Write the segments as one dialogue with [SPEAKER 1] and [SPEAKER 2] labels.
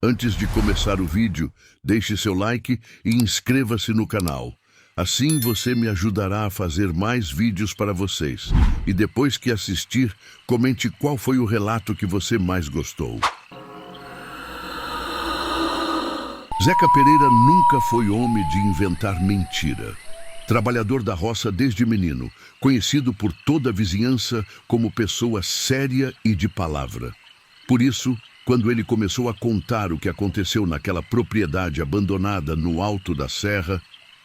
[SPEAKER 1] Antes de começar o vídeo, deixe seu like e inscreva-se no canal. Assim você me ajudará a fazer mais vídeos para vocês. E depois que assistir, comente qual foi o relato que você mais gostou. Zeca Pereira nunca foi homem de inventar mentira. Trabalhador da roça desde menino, conhecido por toda a vizinhança como pessoa séria e de palavra. Por isso, quando ele começou a contar o que aconteceu naquela propriedade abandonada no alto da serra,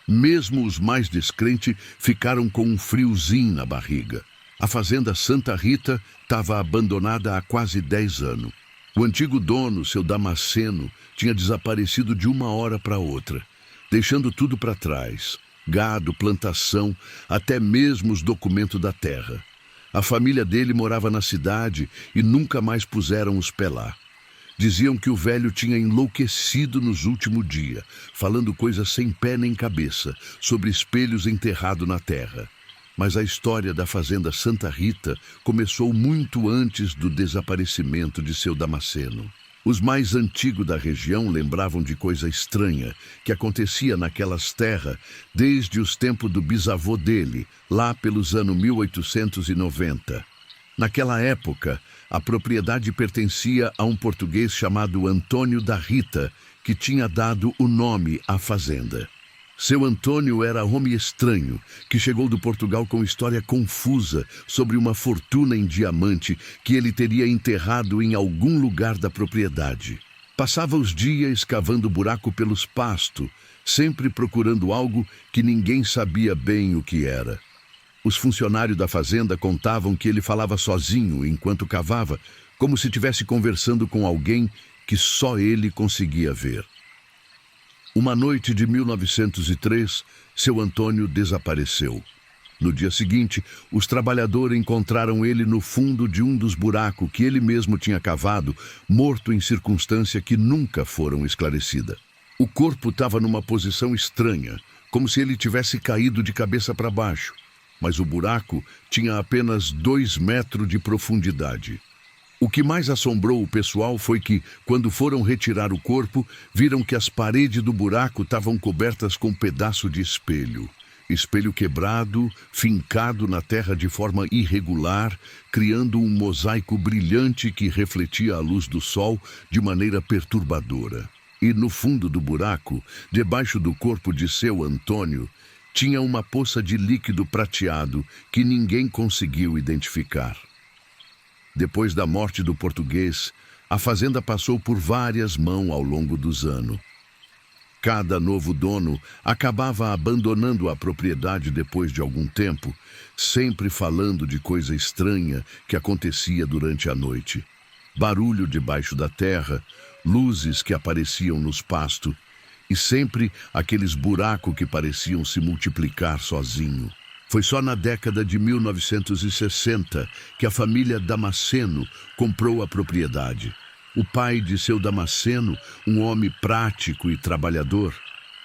[SPEAKER 1] mesmo os mais descrentes ficaram com um friozinho na barriga. A fazenda Santa Rita estava abandonada há quase 10 anos. O antigo dono, seu Damasceno, tinha desaparecido de uma hora para outra, deixando tudo para trás: gado, plantação, até mesmo os documentos da terra. A família dele morava na cidade e nunca mais puseram os pés lá. Diziam que o velho tinha enlouquecido nos últimos dias, falando coisas sem pé nem cabeça, sobre espelhos enterrados na terra. Mas a história da fazenda Santa Rita começou muito antes do desaparecimento de seu Damasceno. Os mais antigos da região lembravam de coisa estranha que acontecia naquelas terras desde os tempos do bisavô dele, lá pelos anos 1890. Naquela época, a propriedade pertencia a um português chamado Antônio da Rita, que tinha dado o nome à fazenda. Seu Antônio era homem estranho, que chegou do Portugal com história confusa sobre uma fortuna em diamante que ele teria enterrado em algum lugar da propriedade. Passava os dias escavando buraco pelos pastos, sempre procurando algo que ninguém sabia bem o que era. Os funcionários da fazenda contavam que ele falava sozinho enquanto cavava, como se estivesse conversando com alguém que só ele conseguia ver. Uma noite de 1903, seu Antônio desapareceu. No dia seguinte, os trabalhadores encontraram ele no fundo de um dos buracos que ele mesmo tinha cavado, morto em circunstância que nunca foram esclarecidas. O corpo estava numa posição estranha, como se ele tivesse caído de cabeça para baixo, mas o buraco tinha apenas 2 metros de profundidade. O que mais assombrou o pessoal foi que, quando foram retirar o corpo, viram que as paredes do buraco estavam cobertas com um pedaço de espelho. Espelho quebrado, fincado na terra de forma irregular, criando um mosaico brilhante que refletia a luz do sol de maneira perturbadora. E no fundo do buraco, debaixo do corpo de seu Antônio, tinha uma poça de líquido prateado que ninguém conseguiu identificar. Depois da morte do português, a fazenda passou por várias mãos ao longo dos anos. Cada novo dono acabava abandonando a propriedade depois de algum tempo, sempre falando de coisa estranha que acontecia durante a noite. Barulho debaixo da terra, luzes que apareciam nos pastos e sempre aqueles buracos que pareciam se multiplicar sozinho. Foi só na década de 1960 que a família Damasceno comprou a propriedade. O pai de seu Damasceno, um homem prático e trabalhador,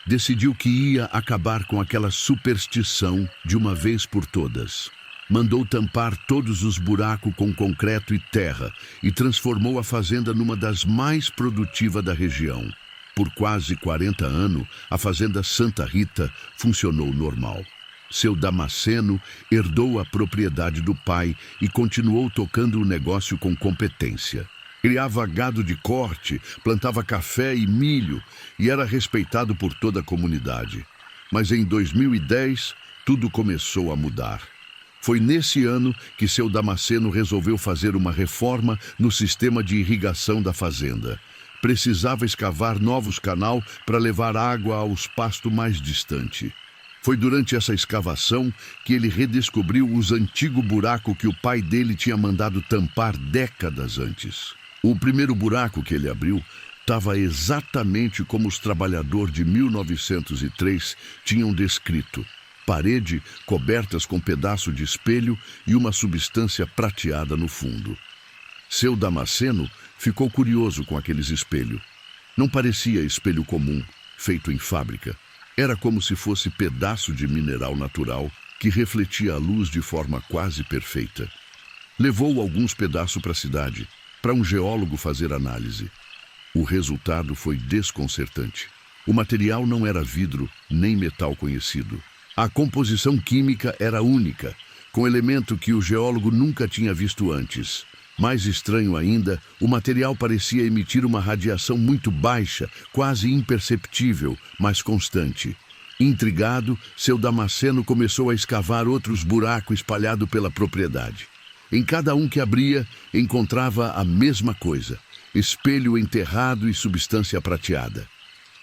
[SPEAKER 1] decidiu que ia acabar com aquela superstição de uma vez por todas. Mandou tampar todos os buracos com concreto e terra e transformou a fazenda numa das mais produtivas da região. Por quase 40 anos, a fazenda Santa Rita funcionou normal. Seu Damasceno herdou a propriedade do pai e continuou tocando o negócio com competência. Criava gado de corte, plantava café e milho e era respeitado por toda a comunidade. Mas em 2010, tudo começou a mudar. Foi nesse ano que seu Damasceno resolveu fazer uma reforma no sistema de irrigação da fazenda. Precisava escavar novos canais para levar água aos pastos mais distantes. Foi durante essa escavação que ele redescobriu os antigos buracos que o pai dele tinha mandado tampar décadas antes. O primeiro buraco que ele abriu estava exatamente como os trabalhadores de 1903 tinham descrito. Parede cobertas com pedaço de espelho e uma substância prateada no fundo. Seu Damasceno ficou curioso com aqueles espelhos. Não parecia espelho comum, feito em fábrica. Era como se fosse pedaço de mineral natural que refletia a luz de forma quase perfeita. Levou alguns pedaços para a cidade, para um geólogo fazer análise. O resultado foi desconcertante. O material não era vidro nem metal conhecido. A composição química era única, com elemento que o geólogo nunca tinha visto antes. Mais estranho ainda, o material parecia emitir uma radiação muito baixa, quase imperceptível, mas constante. Intrigado, seu Damasceno começou a escavar outros buracos espalhados pela propriedade. Em cada um que abria, encontrava a mesma coisa: espelho enterrado e substância prateada.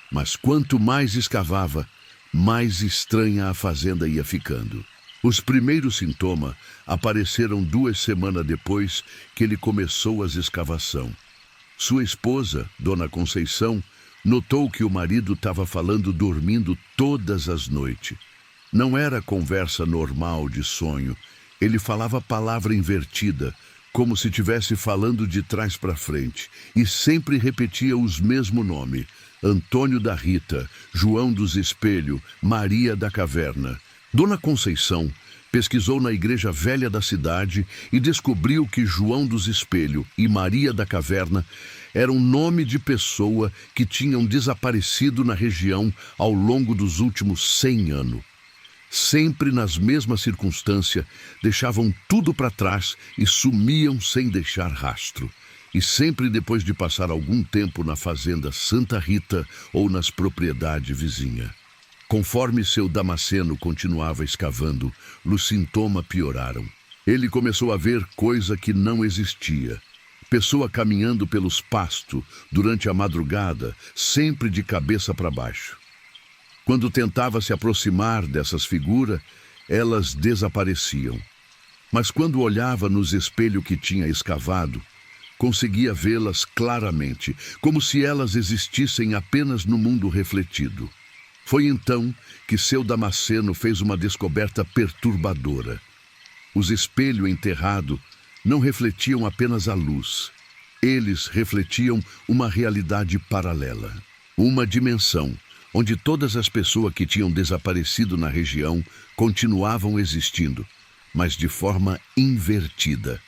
[SPEAKER 1] Mas quanto mais escavava, mais estranha a fazenda ia ficando. Os primeiros sintomas apareceram 2 semanas depois que ele começou as escavações. Sua esposa, Dona Conceição, notou que o marido estava falando dormindo todas as noites. Não era conversa normal de sonho. Ele falava palavra invertida, como se estivesse falando de trás para frente, e sempre repetia os mesmos nomes: Antônio da Rita, João dos Espelhos, Maria da Caverna. Dona Conceição pesquisou na igreja velha da cidade e descobriu que João dos Espelhos e Maria da Caverna eram nome de pessoa que tinham desaparecido na região ao longo dos últimos 100 anos. Sempre nas mesmas circunstâncias, deixavam tudo para trás e sumiam sem deixar rastro. E sempre depois de passar algum tempo na fazenda Santa Rita ou nas propriedades vizinhas. Conforme seu Damasceno continuava escavando, os sintomas pioraram. Ele começou a ver coisa que não existia. Pessoa caminhando pelos pastos durante a madrugada, sempre de cabeça para baixo. Quando tentava se aproximar dessas figuras, elas desapareciam. Mas quando olhava nos espelhos que tinha escavado, conseguia vê-las claramente, como se elas existissem apenas no mundo refletido. Foi então que seu Damasceno fez uma descoberta perturbadora. Os espelhos enterrados não refletiam apenas a luz. Eles refletiam uma realidade paralela. Uma dimensão onde todas as pessoas que tinham desaparecido na região continuavam existindo, mas de forma invertida.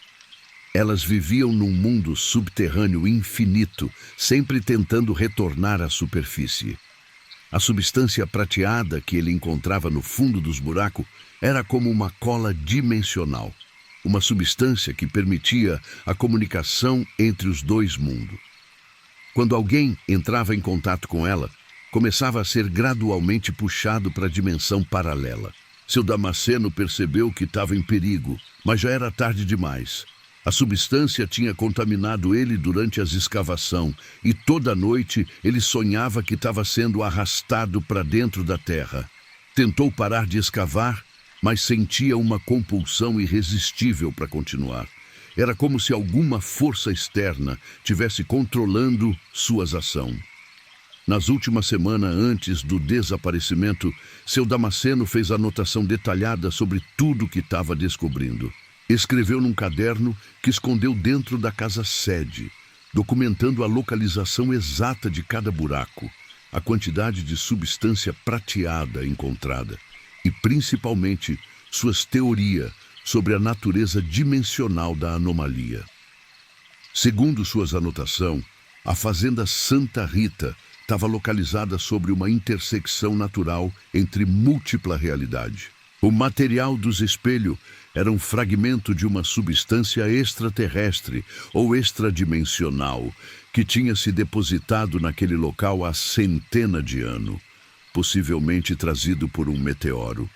[SPEAKER 1] Elas viviam num mundo subterrâneo infinito, sempre tentando retornar à superfície. A substância prateada que ele encontrava no fundo dos buracos era como uma cola dimensional, uma substância que permitia a comunicação entre os dois mundos. Quando alguém entrava em contato com ela, começava a ser gradualmente puxado para a dimensão paralela. Seu Damasceno percebeu que estava em perigo, mas já era tarde demais. A substância tinha contaminado ele durante as escavações e toda noite ele sonhava que estava sendo arrastado para dentro da terra. Tentou parar de escavar, mas sentia uma compulsão irresistível para continuar. Era como se alguma força externa tivesse controlando suas ações. Nas últimas semanas antes do desaparecimento, seu Damasceno fez anotação detalhada sobre tudo que estava descobrindo. Escreveu num caderno que escondeu dentro da casa sede, documentando a localização exata de cada buraco, a quantidade de substância prateada encontrada e, principalmente, suas teorias sobre a natureza dimensional da anomalia. Segundo suas anotações, a fazenda Santa Rita estava localizada sobre uma intersecção natural entre múltipla realidade. O material dos espelhos era um fragmento de uma substância extraterrestre ou extradimensional que tinha se depositado naquele local há centenas de anos, possivelmente trazido por um meteoro.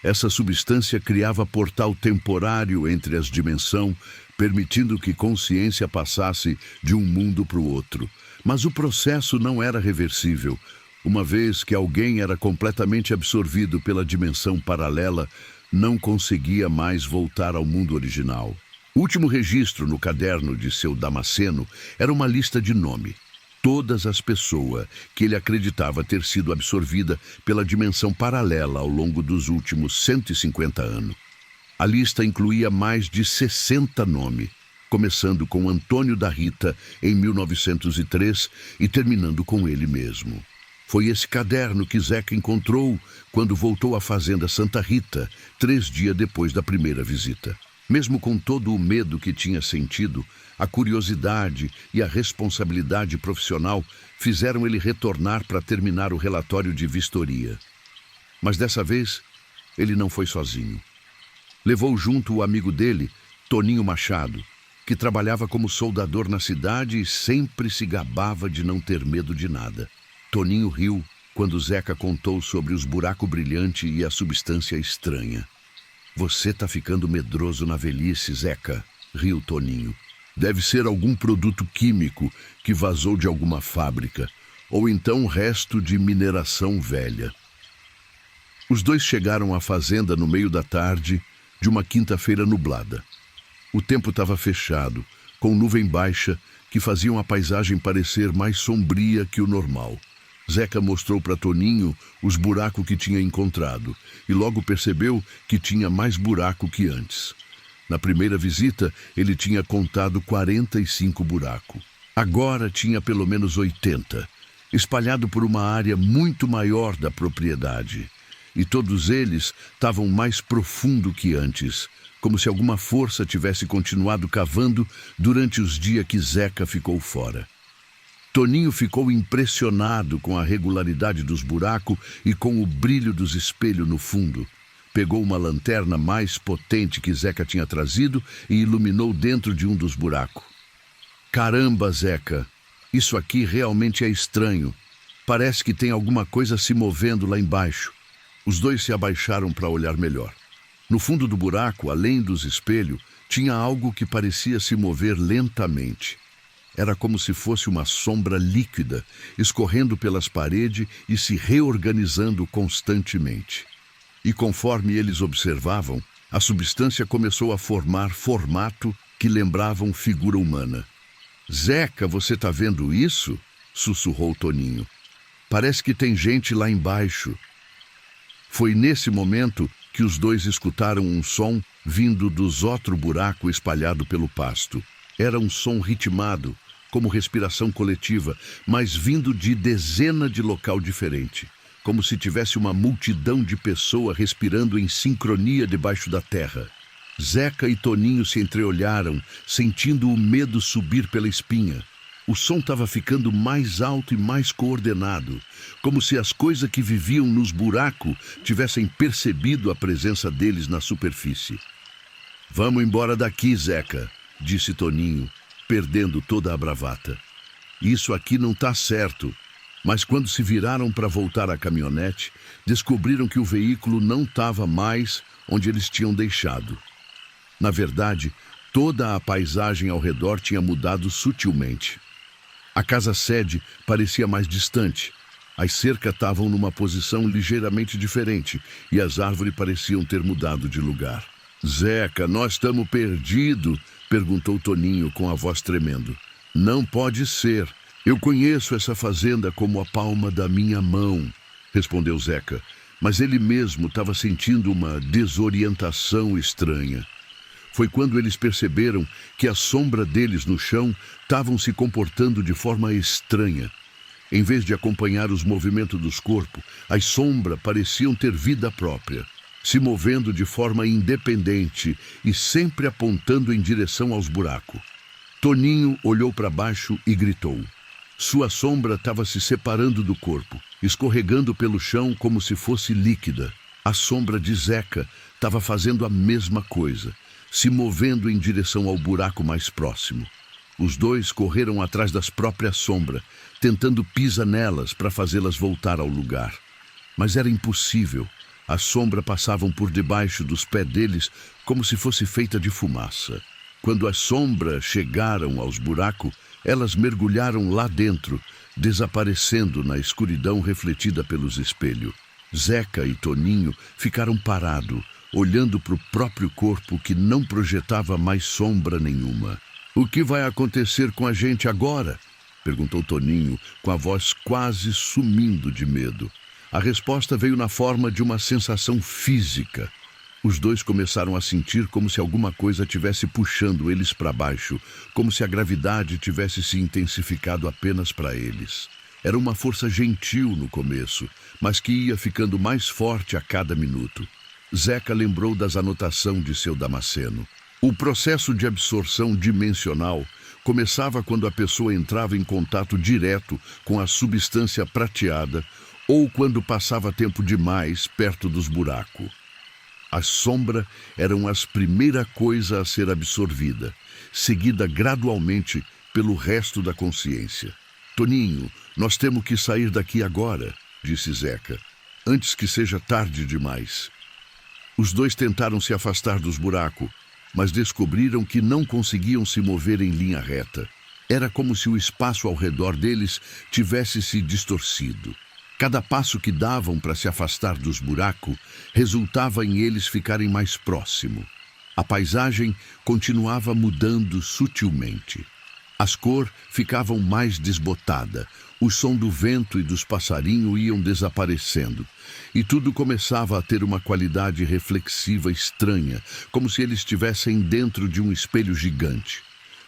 [SPEAKER 1] Essa substância criava portal temporário entre as dimensões, permitindo que consciência passasse de um mundo para o outro. Mas o processo não era reversível. Uma vez que alguém era completamente absorvido pela dimensão paralela, não conseguia mais voltar ao mundo original. O último registro no caderno de seu Damasceno era uma lista de nome. Todas as pessoas que ele acreditava ter sido absorvida pela dimensão paralela ao longo dos últimos 150 anos. A lista incluía mais de 60 nomes, começando com Antônio da Rita em 1903 e terminando com ele mesmo. Foi esse caderno que Zeca encontrou quando voltou à fazenda Santa Rita, 3 dias depois da primeira visita. Mesmo com todo o medo que tinha sentido, a curiosidade e a responsabilidade profissional fizeram ele retornar para terminar o relatório de vistoria. Mas dessa vez, ele não foi sozinho. Levou junto o amigo dele, Toninho Machado, que trabalhava como soldador na cidade e sempre se gabava de não ter medo de nada. Toninho riu quando Zeca contou sobre os buracos brilhantes e a substância estranha. Você tá ficando medroso na velhice, Zeca, riu Toninho. Deve ser algum produto químico que vazou de alguma fábrica, ou então resto de mineração velha. Os dois chegaram à fazenda no meio da tarde de uma quinta-feira nublada. O tempo estava fechado, com nuvem baixa que faziam a paisagem parecer mais sombria que o normal. Zeca mostrou para Toninho os buracos que tinha encontrado e logo percebeu que tinha mais buraco que antes. Na primeira visita, ele tinha contado 45 buracos. Agora tinha pelo menos 80, espalhado por uma área muito maior da propriedade. E todos eles estavam mais profundo que antes, como se alguma força tivesse continuado cavando durante os dias que Zeca ficou fora. Toninho ficou impressionado com a regularidade dos buracos e com o brilho dos espelhos no fundo. Pegou uma lanterna mais potente que Zeca tinha trazido e iluminou dentro de um dos buracos. Caramba, Zeca, isso aqui realmente é estranho. Parece que tem alguma coisa se movendo lá embaixo. Os dois se abaixaram para olhar melhor. No fundo do buraco, além dos espelhos, tinha algo que parecia se mover lentamente. Era como se fosse uma sombra líquida, escorrendo pelas paredes e se reorganizando constantemente. E conforme eles observavam, a substância começou a formar formato que lembravam figura humana. Zeca, você tá vendo isso? Sussurrou Toninho. Parece que tem gente lá embaixo. Foi nesse momento que os dois escutaram um som vindo dos outro buraco espalhado pelo pasto. Era um som ritmado, como respiração coletiva, mas vindo de dezena de local diferente, como se tivesse uma multidão de pessoas respirando em sincronia debaixo da terra. Zeca e Toninho se entreolharam, sentindo o medo subir pela espinha. O som estava ficando mais alto e mais coordenado, como se as coisas que viviam nos buracos tivessem percebido a presença deles na superfície. Vamos embora daqui, Zeca, disse Toninho, perdendo toda a bravata. Isso aqui não está certo. Mas quando se viraram para voltar à caminhonete, descobriram que o veículo não estava mais onde eles tinham deixado. Na verdade, toda a paisagem ao redor tinha mudado sutilmente. A casa-sede parecia mais distante. As cercas estavam numa posição ligeiramente diferente e as árvores pareciam ter mudado de lugar. Zeca, nós estamos perdidos, perguntou Toninho com a voz tremendo. Não pode ser. Eu conheço essa fazenda como a palma da minha mão, respondeu Zeca, mas ele mesmo estava sentindo uma desorientação estranha. Foi quando eles perceberam que a sombra deles no chão estavam se comportando de forma estranha. Em vez de acompanhar os movimentos dos corpos, as sombras pareciam ter vida própria, se movendo de forma independente e sempre apontando em direção aos buracos. Toninho olhou para baixo e gritou. Sua sombra estava se separando do corpo, escorregando pelo chão como se fosse líquida. A sombra de Zeca estava fazendo a mesma coisa, se movendo em direção ao buraco mais próximo. Os dois correram atrás das próprias sombras, tentando pisar nelas para fazê-las voltar ao lugar. Mas era impossível. As sombras passavam por debaixo dos pés deles como se fosse feita de fumaça. Quando as sombras chegaram aos buracos, elas mergulharam lá dentro, desaparecendo na escuridão refletida pelos espelhos. Zeca e Toninho ficaram parados, olhando para o próprio corpo que não projetava mais sombra nenhuma. O que vai acontecer com a gente agora? Perguntou Toninho, com a voz quase sumindo de medo. A resposta veio na forma de uma sensação física. Os dois começaram a sentir como se alguma coisa tivesse puxando eles para baixo, como se a gravidade tivesse se intensificado apenas para eles. Era uma força gentil no começo, mas que ia ficando mais forte a cada minuto. Zeca lembrou das anotações de seu Damasceno. O processo de absorção dimensional começava quando a pessoa entrava em contato direto com a substância prateada ou quando passava tempo demais perto dos buracos. A sombra eram a primeira coisa a ser absorvida, seguida gradualmente pelo resto da consciência. Toninho, nós temos que sair daqui agora, disse Zeca, antes que seja tarde demais. Os dois tentaram se afastar dos buracos, mas descobriram que não conseguiam se mover em linha reta. Era como se o espaço ao redor deles tivesse se distorcido. Cada passo que davam para se afastar dos buracos resultava em eles ficarem mais próximos. A paisagem continuava mudando sutilmente. As cores ficavam mais desbotadas, o som do vento e dos passarinhos iam desaparecendo, e tudo começava a ter uma qualidade reflexiva estranha, como se eles estivessem dentro de um espelho gigante.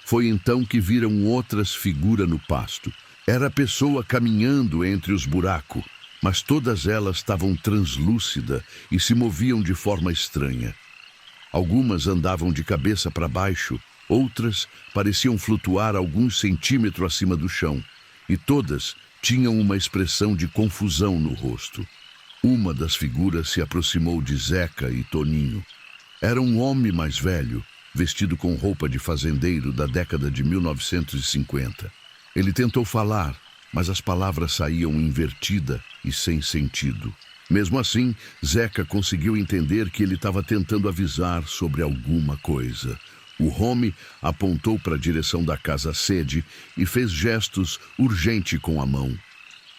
[SPEAKER 1] Foi então que viram outras figuras no pasto. Era a pessoa caminhando entre os buracos, mas todas elas estavam translúcidas e se moviam de forma estranha. Algumas andavam de cabeça para baixo, outras pareciam flutuar alguns centímetros acima do chão, e todas tinham uma expressão de confusão no rosto. Uma das figuras se aproximou de Zeca e Toninho. Era um homem mais velho, vestido com roupa de fazendeiro da década de 1950. Ele tentou falar, mas as palavras saíam invertidas e sem sentido. Mesmo assim, Zeca conseguiu entender que ele estava tentando avisar sobre alguma coisa. O homem apontou para a direção da casa-sede e fez gestos urgentes com a mão.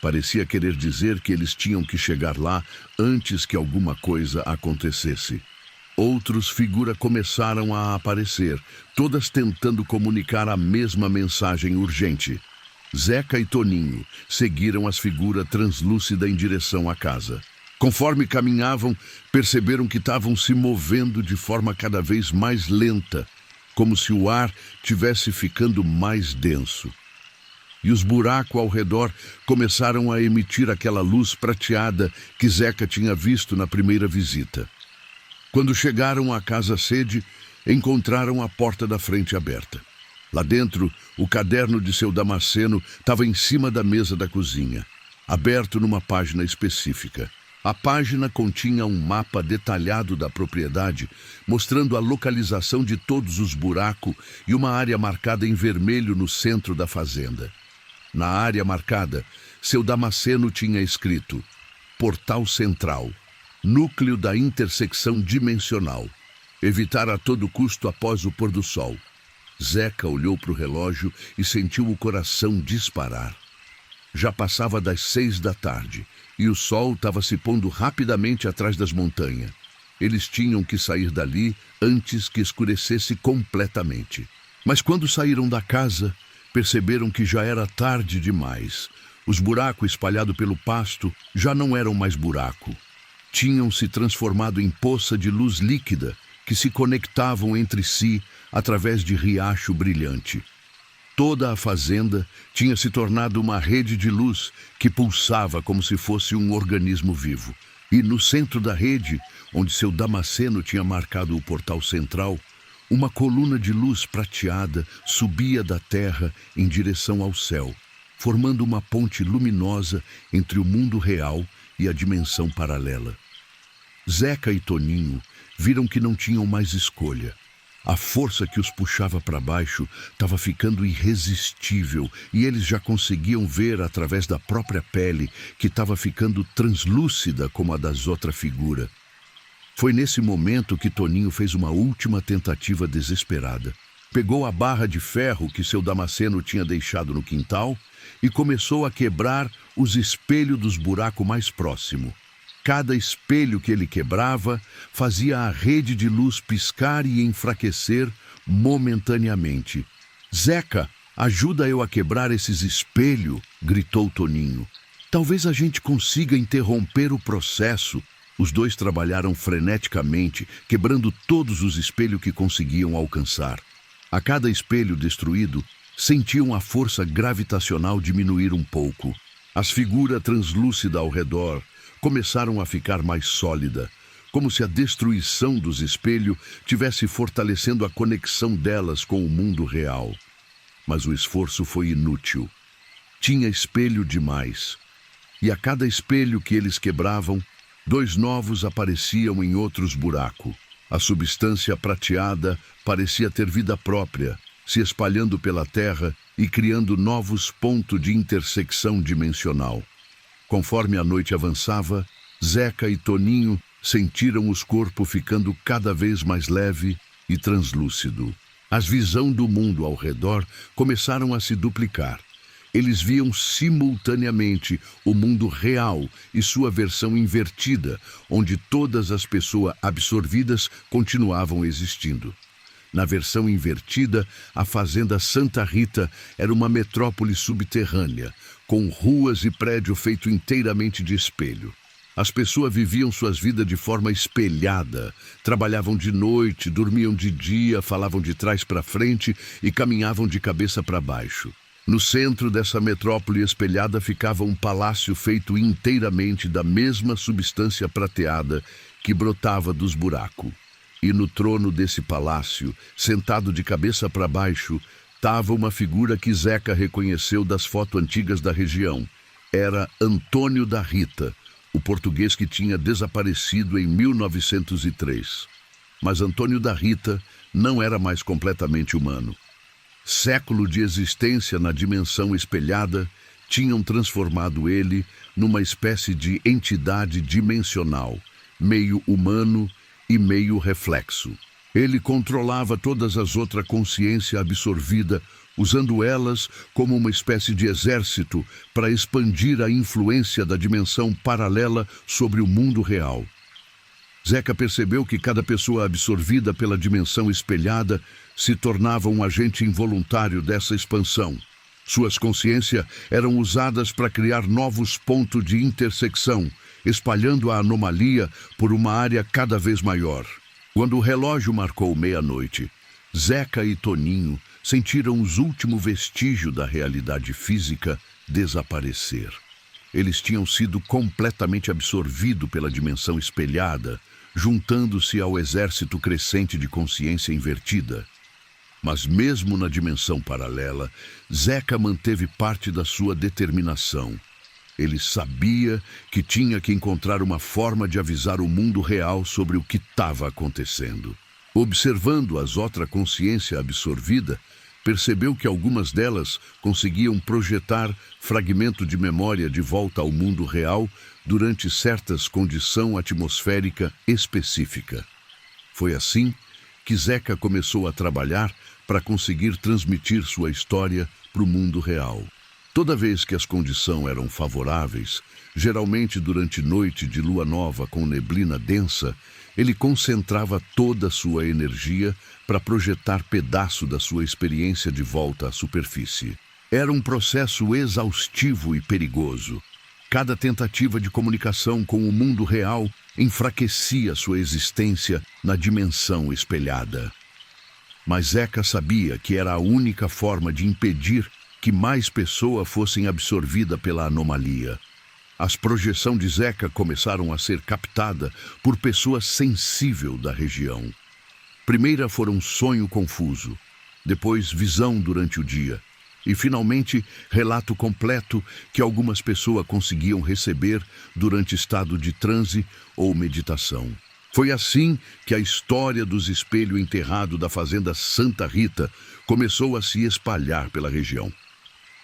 [SPEAKER 1] Parecia querer dizer que eles tinham que chegar lá antes que alguma coisa acontecesse. Outras figuras começaram a aparecer, todas tentando comunicar a mesma mensagem urgente. Zeca e Toninho seguiram as figuras translúcidas em direção à casa. Conforme caminhavam, perceberam que estavam se movendo de forma cada vez mais lenta, como se o ar tivesse ficando mais denso. E os buracos ao redor começaram a emitir aquela luz prateada que Zeca tinha visto na primeira visita. Quando chegaram à casa-sede, encontraram a porta da frente aberta. Lá dentro, o caderno de seu Damasceno estava em cima da mesa da cozinha, aberto numa página específica. A página continha um mapa detalhado da propriedade, mostrando a localização de todos os buracos e uma área marcada em vermelho no centro da fazenda. Na área marcada, seu Damasceno tinha escrito Portal Central, núcleo da intersecção dimensional, evitar a todo custo após o pôr do sol. Zeca olhou para o relógio e sentiu o coração disparar. Já passava das 6 da tarde e o sol estava se pondo rapidamente atrás das montanhas. Eles tinham que sair dali antes que escurecesse completamente. Mas quando saíram da casa, perceberam que já era tarde demais. Os buracos espalhados pelo pasto já não eram mais buraco. Tinham se transformado em poça de luz líquida que se conectavam entre si através de riacho brilhante. Toda a fazenda tinha se tornado uma rede de luz que pulsava como se fosse um organismo vivo. E no centro da rede, onde seu Damasceno tinha marcado o portal central, uma coluna de luz prateada subia da terra em direção ao céu, formando uma ponte luminosa entre o mundo real e a dimensão paralela. Zeca e Toninho viram que não tinham mais escolha. A força que os puxava para baixo estava ficando irresistível e eles já conseguiam ver através da própria pele que estava ficando translúcida como a das outras figuras. Foi nesse momento que Toninho fez uma última tentativa desesperada. Pegou a barra de ferro que seu Damasceno tinha deixado no quintal e começou a quebrar os espelhos dos buracos mais próximos. Cada espelho que ele quebrava fazia a rede de luz piscar e enfraquecer momentaneamente. Zeca, ajuda eu a quebrar esses espelhos, gritou Toninho. Talvez a gente consiga interromper o processo. Os dois trabalharam freneticamente, quebrando todos os espelhos que conseguiam alcançar. A cada espelho destruído, sentiam a força gravitacional diminuir um pouco. As figuras translúcidas ao redor começaram a ficar mais sólida, como se a destruição dos espelhos tivesse fortalecendo a conexão delas com o mundo real. Mas o esforço foi inútil. Tinha espelho demais. E a cada espelho que eles quebravam, 2 novos apareciam em outros buracos. A substância prateada parecia ter vida própria, se espalhando pela terra e criando novos pontos de intersecção dimensional. Conforme a noite avançava, Zeca e Toninho sentiram os corpos ficando cada vez mais leve e translúcido. As visões do mundo ao redor começaram a se duplicar. Eles viam simultaneamente o mundo real e sua versão invertida, onde todas as pessoas absorvidas continuavam existindo. Na versão invertida, a fazenda Santa Rita era uma metrópole subterrânea, com ruas e prédio feito inteiramente de espelho. As pessoas viviam suas vidas de forma espelhada, trabalhavam de noite, dormiam de dia, falavam de trás para frente e caminhavam de cabeça para baixo. No centro dessa metrópole espelhada ficava um palácio feito inteiramente da mesma substância prateada que brotava dos buracos. E no trono desse palácio, sentado de cabeça para baixo, estava uma figura que Zeca reconheceu das fotos antigas da região. Era Antônio da Rita, o português que tinha desaparecido em 1903. Mas Antônio da Rita não era mais completamente humano. Século de existência na dimensão espelhada tinham transformado ele numa espécie de entidade dimensional, meio humano e meio reflexo. Ele controlava todas as outras consciências absorvidas, usando elas como uma espécie de exército para expandir a influência da dimensão paralela sobre o mundo real. Zeca percebeu que cada pessoa absorvida pela dimensão espelhada se tornava um agente involuntário dessa expansão. Suas consciências eram usadas para criar novos pontos de intersecção, espalhando a anomalia por uma área cada vez maior. Quando o relógio marcou meia-noite, Zeca e Toninho sentiram os últimos vestígios da realidade física desaparecer. Eles tinham sido completamente absorvidos pela dimensão espelhada, juntando-se ao exército crescente de consciência invertida. Mas mesmo na dimensão paralela, Zeca manteve parte da sua determinação. Ele sabia que tinha que encontrar uma forma de avisar o mundo real sobre o que estava acontecendo. Observando as outras consciências absorvidas, percebeu que algumas delas conseguiam projetar fragmento de memória de volta ao mundo real durante certas condições atmosférica específica. Foi assim que Zeca começou a trabalhar para conseguir transmitir sua história para o mundo real. Toda vez que as condições eram favoráveis, geralmente durante noite de lua nova com neblina densa, ele concentrava toda a sua energia para projetar pedaço da sua experiência de volta à superfície. Era um processo exaustivo e perigoso. Cada tentativa de comunicação com o mundo real enfraquecia sua existência na dimensão espelhada. Mas Zeca sabia que era a única forma de impedir que mais pessoas fossem absorvidas pela anomalia. As projeções de Zeca começaram a ser captadas por pessoas sensíveis da região. Primeiro foram sonho confuso, depois visão durante o dia e, finalmente, relato completo que algumas pessoas conseguiam receber durante estado de transe ou meditação. Foi assim que a história dos espelhos enterrados da fazenda Santa Rita começou a se espalhar pela região.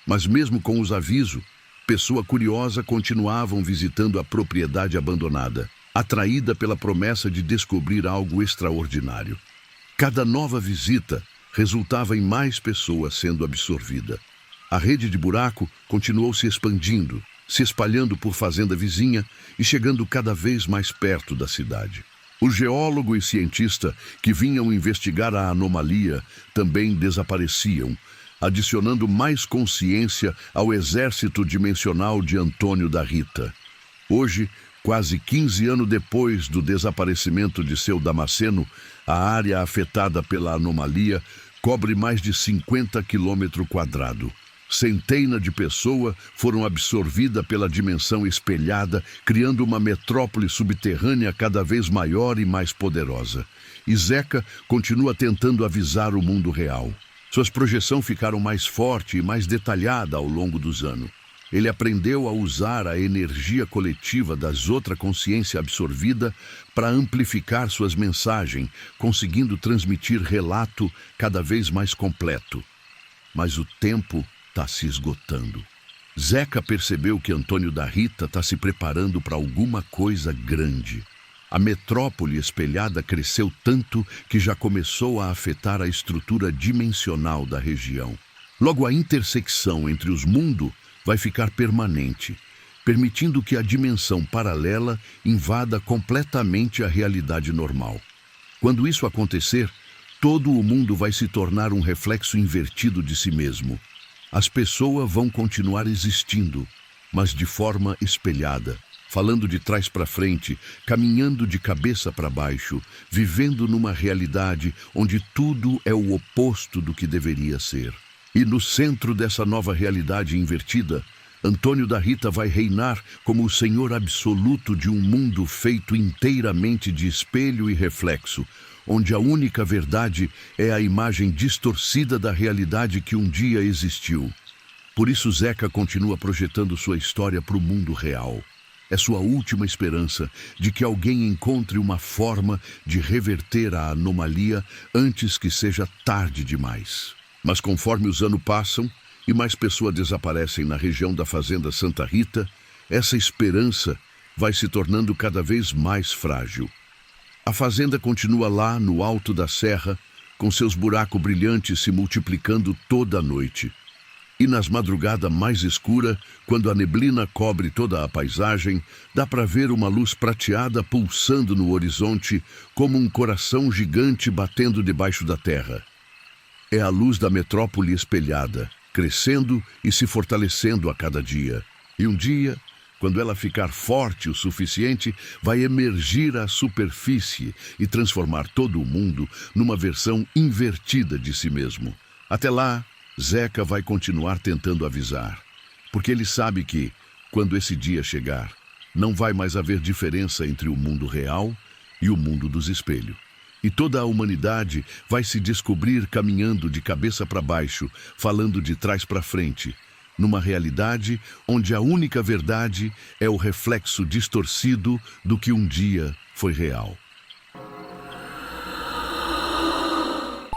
[SPEAKER 1] Mas mesmo com os avisos, pessoas curiosas continuavam visitando a propriedade abandonada, atraída pela promessa de descobrir algo extraordinário. Cada nova visita resultava em mais pessoas sendo absorvidas. A rede de buraco continuou se expandindo, se espalhando por fazenda vizinha e chegando cada vez mais perto da cidade. Os geólogos e cientistas que vinham investigar a anomalia também desapareciam, adicionando mais consciência ao exército dimensional de Antônio da Rita. Hoje, quase 15 anos depois do desaparecimento de seu Damasceno, a área afetada pela anomalia cobre mais de 50 quilômetros quadrados. Centenas de pessoas foram absorvidas pela dimensão espelhada, criando uma metrópole subterrânea cada vez maior e mais poderosa. E Zeca continua tentando avisar o mundo real. Suas projeções ficaram mais fortes e mais detalhadas ao longo dos anos. Ele aprendeu a usar a energia coletiva das outras consciências absorvida para amplificar suas mensagens, conseguindo transmitir relato cada vez mais completo. Mas o tempo está se esgotando. Zeca percebeu que Antônio da Rita está se preparando para alguma coisa grande. A metrópole espelhada cresceu tanto que já começou a afetar a estrutura dimensional da região. Logo, a intersecção entre os mundos vai ficar permanente, permitindo que a dimensão paralela invada completamente a realidade normal. Quando isso acontecer, todo o mundo vai se tornar um reflexo invertido de si mesmo. As pessoas vão continuar existindo, mas de forma espelhada, falando de trás para frente, caminhando de cabeça para baixo, vivendo numa realidade onde tudo é o oposto do que deveria ser. E no centro dessa nova realidade invertida, Antônio da Rita vai reinar como o senhor absoluto de um mundo feito inteiramente de espelho e reflexo, onde a única verdade é a imagem distorcida da realidade que um dia existiu. Por isso Zeca continua projetando sua história para o mundo real. É sua última esperança de que alguém encontre uma forma de reverter a anomalia antes que seja tarde demais. Mas conforme os anos passam e mais pessoas desaparecem na região da Fazenda Santa Rita, essa esperança vai se tornando cada vez mais frágil. A fazenda continua lá no alto da serra, com seus buracos brilhantes se multiplicando toda a noite. E nas madrugadas mais escuras, quando a neblina cobre toda a paisagem, dá para ver uma luz prateada pulsando no horizonte, como um coração gigante batendo debaixo da terra. É a luz da metrópole espelhada, crescendo e se fortalecendo a cada dia. E um dia, quando ela ficar forte o suficiente, vai emergir à superfície e transformar todo o mundo numa versão invertida de si mesmo. Até lá, Zeca vai continuar tentando avisar, porque ele sabe que, quando esse dia chegar, não vai mais haver diferença entre o mundo real e o mundo dos espelhos. E toda a humanidade vai se descobrir caminhando de cabeça para baixo, falando de trás para frente, numa realidade onde a única verdade é o reflexo distorcido do que um dia foi real.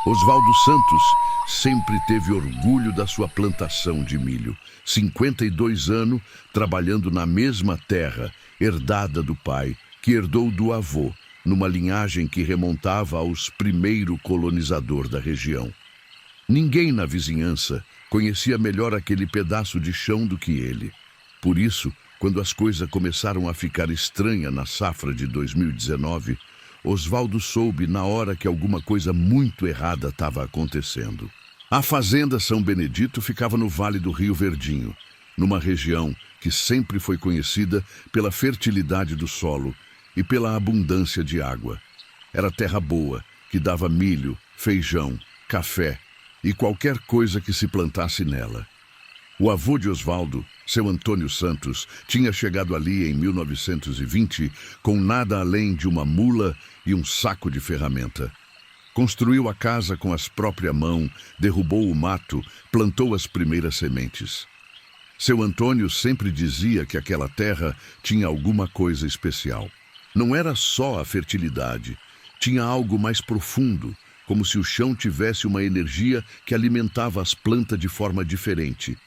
[SPEAKER 1] Oswaldo Santos sempre teve orgulho da sua plantação de milho. 52 anos trabalhando na mesma terra, herdada do pai, que herdou do avô, numa linhagem que remontava aos primeiros colonizadores da região. Ninguém na vizinhança conhecia melhor aquele pedaço de chão do que ele. Por isso, quando as coisas começaram a ficar estranhas na safra de 2019, Oswaldo soube na hora que alguma coisa muito errada estava acontecendo. A fazenda São Benedito ficava no Vale do Rio Verdinho, numa região que sempre foi conhecida pela fertilidade do solo e pela abundância de água. Era terra boa, que dava milho, feijão, café e qualquer coisa que se plantasse nela. O avô de Oswaldo, seu Antônio Santos, tinha chegado ali em 1920 com nada além de uma mula e um saco de ferramenta. Construiu a casa com as próprias mãos, derrubou o mato, plantou as primeiras sementes. Seu Antônio sempre dizia que aquela terra tinha alguma coisa especial. Não era só a fertilidade, tinha algo mais profundo, como se o chão tivesse uma energia que alimentava as plantas de forma diferente.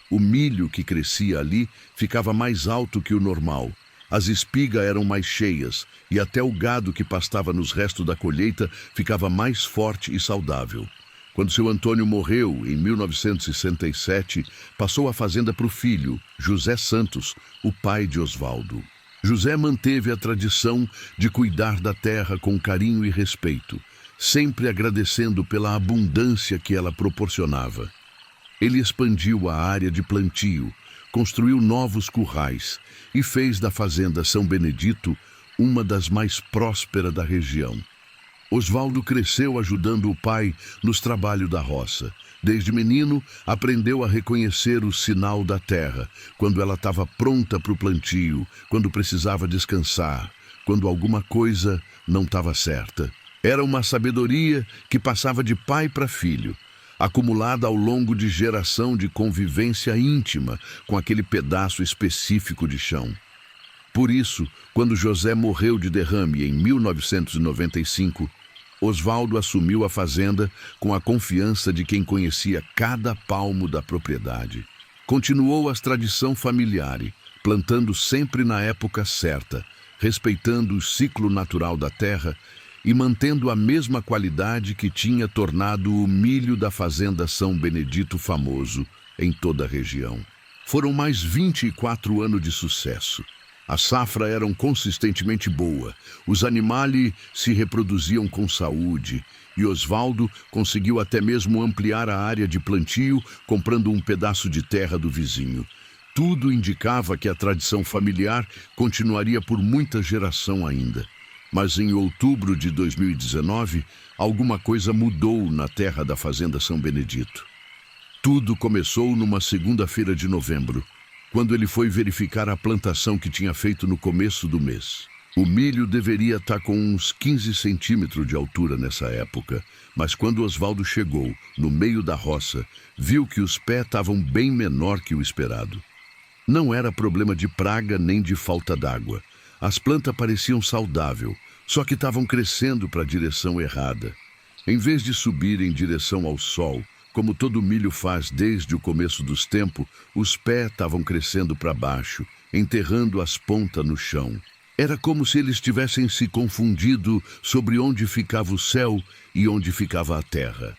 [SPEAKER 1] O milho que crescia ali ficava mais alto que o normal. As espigas eram mais cheias e até o gado que pastava nos restos da colheita ficava mais forte e saudável. Quando seu Antônio morreu, em 1967, passou a fazenda para o filho, José Santos, o pai de Oswaldo. José manteve a tradição de cuidar da terra com carinho e respeito, sempre agradecendo pela abundância que ela proporcionava. Ele expandiu a área de plantio, construiu novos currais e fez da fazenda São Benedito uma das mais prósperas da região. Oswaldo cresceu ajudando o pai nos trabalhos da roça, Desde menino, aprendeu a reconhecer o sinal da terra, quando ela estava pronta para o plantio, quando precisava descansar, quando alguma coisa não estava certa. Era uma sabedoria que passava de pai para filho, acumulada ao longo de geração de convivência íntima com aquele pedaço específico de chão. Por isso, quando José morreu de derrame em 1995, Osvaldo assumiu a fazenda com a confiança de quem conhecia cada palmo da propriedade. Continuou a tradição familiar, plantando sempre na época certa, respeitando o ciclo natural da terra e mantendo a mesma qualidade que tinha tornado o milho da fazenda São Benedito famoso em toda a região. Foram mais 24 anos de sucesso. A safra era consistentemente boa, os animais se reproduziam com saúde e Osvaldo conseguiu até mesmo ampliar a área de plantio comprando um pedaço de terra do vizinho. Tudo indicava que a tradição familiar continuaria por muita geração ainda. Mas em outubro de 2019, alguma coisa mudou na terra da fazenda São Benedito. Tudo começou numa segunda-feira de novembro, quando ele foi verificar a plantação que tinha feito no começo do mês. O milho deveria estar com uns 15 centímetros de altura nessa época, mas quando Osvaldo chegou, no meio da roça, viu que os pés estavam bem menor que o esperado. Não era problema de praga nem de falta d'água. As plantas pareciam saudáveis, só que estavam crescendo para a direção errada. Em vez de subir em direção ao sol, como todo milho faz desde o começo dos tempos, os pés estavam crescendo para baixo, enterrando as pontas no chão. Era como se eles tivessem se confundido sobre onde ficava o céu e onde ficava a terra.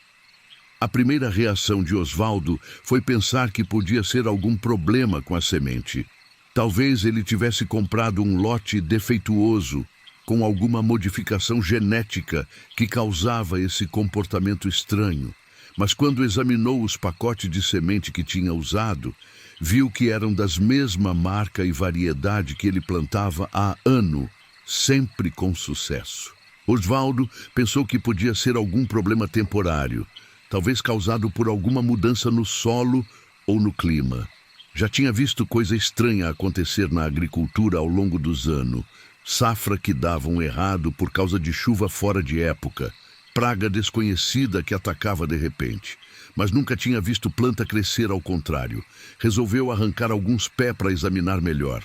[SPEAKER 1] A primeira reação de Osvaldo foi pensar que podia ser algum problema com a semente. Talvez ele tivesse comprado um lote defeituoso, com alguma modificação genética que causava esse comportamento estranho. Mas quando examinou os pacotes de semente que tinha usado, viu que eram das mesma marca e variedade que ele plantava há ano, sempre com sucesso. Osvaldo pensou que podia ser algum problema temporário, talvez causado por alguma mudança no solo ou no clima. Já tinha visto coisa estranha acontecer na agricultura ao longo dos anos, safra que davam errado por causa de chuva fora de época, praga desconhecida que atacava de repente, mas nunca tinha visto planta crescer ao contrário. Resolveu arrancar alguns pés para examinar melhor.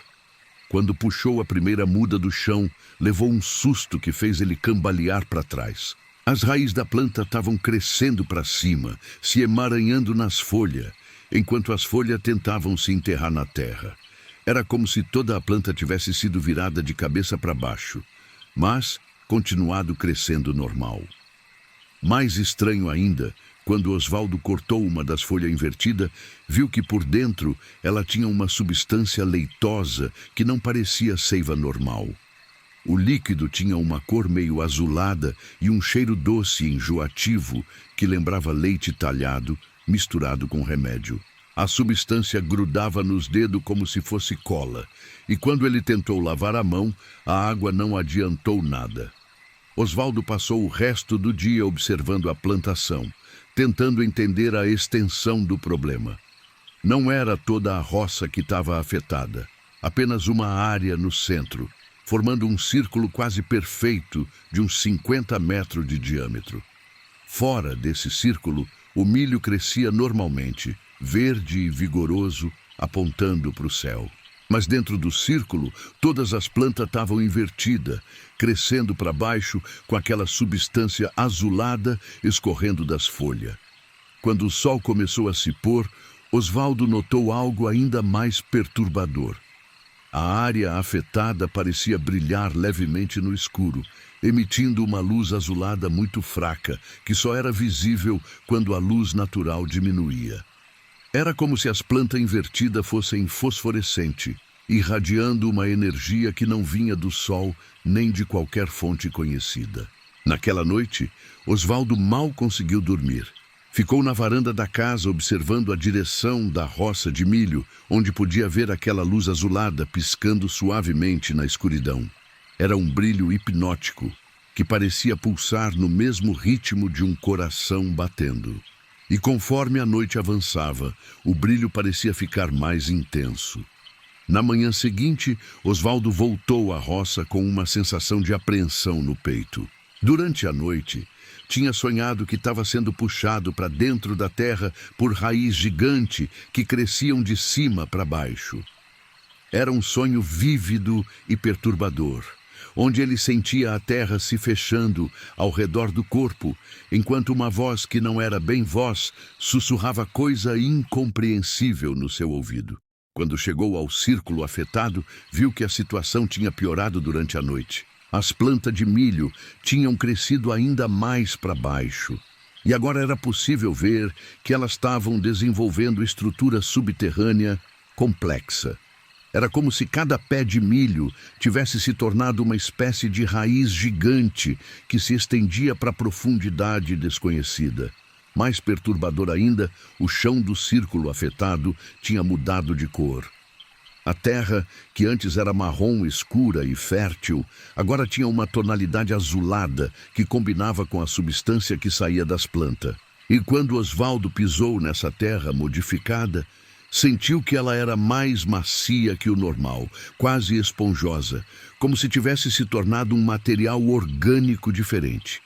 [SPEAKER 1] Quando puxou a primeira muda do chão, levou um susto que fez ele cambalear para trás. As raízes da planta estavam crescendo para cima, se emaranhando nas folhas, enquanto as folhas tentavam se enterrar na terra. Era como se toda a planta tivesse sido virada de cabeça para baixo, mas continuado crescendo normal. Mais estranho ainda, quando Osvaldo cortou uma das folhas invertidas, viu que por dentro ela tinha uma substância leitosa que não parecia seiva normal. O líquido tinha uma cor meio azulada e um cheiro doce e enjoativo que lembrava leite talhado misturado com remédio. A substância grudava nos dedos como se fosse cola, e quando ele tentou lavar a mão, a água não adiantou nada. Osvaldo passou o resto do dia observando a plantação, tentando entender a extensão do problema. Não era toda a roça que estava afetada, apenas uma área no centro, formando um círculo quase perfeito de uns 50 metros de diâmetro. Fora desse círculo, o milho crescia normalmente, verde e vigoroso, apontando para o céu. Mas dentro do círculo, todas as plantas estavam invertidas, crescendo para baixo com aquela substância azulada escorrendo das folhas. Quando o sol começou a se pôr, Osvaldo notou algo ainda mais perturbador. A área afetada parecia brilhar levemente no escuro, emitindo uma luz azulada muito fraca, que só era visível quando a luz natural diminuía. Era como se as plantas invertidas fossem fosforescentes, irradiando uma energia que não vinha do sol nem de qualquer fonte conhecida. Naquela noite, Osvaldo mal conseguiu dormir. Ficou na varanda da casa observando a direção da roça de milho, onde podia ver aquela luz azulada piscando suavemente na escuridão. Era um brilho hipnótico, que parecia pulsar no mesmo ritmo de um coração batendo. E conforme a noite avançava, o brilho parecia ficar mais intenso. Na manhã seguinte, Osvaldo voltou à roça com uma sensação de apreensão no peito. Durante a noite, tinha sonhado que estava sendo puxado para dentro da terra por raiz gigante que cresciam de cima para baixo. Era um sonho vívido e perturbador, onde ele sentia a terra se fechando ao redor do corpo, enquanto uma voz que não era bem voz sussurrava coisa incompreensível no seu ouvido. Quando chegou ao círculo afetado, viu que a situação tinha piorado durante a noite. As plantas de milho tinham crescido ainda mais para baixo, e agora era possível ver que elas estavam desenvolvendo estrutura subterrânea complexa. Era como se cada pé de milho tivesse se tornado uma espécie de raiz gigante que se estendia para a profundidade desconhecida. Mais perturbador ainda, o chão do círculo afetado tinha mudado de cor. A terra, que antes era marrom escura e fértil, agora tinha uma tonalidade azulada que combinava com a substância que saía das plantas. E quando Osvaldo pisou nessa terra modificada, sentiu que ela era mais macia que o normal, quase esponjosa, como se tivesse se tornado um material orgânico diferente.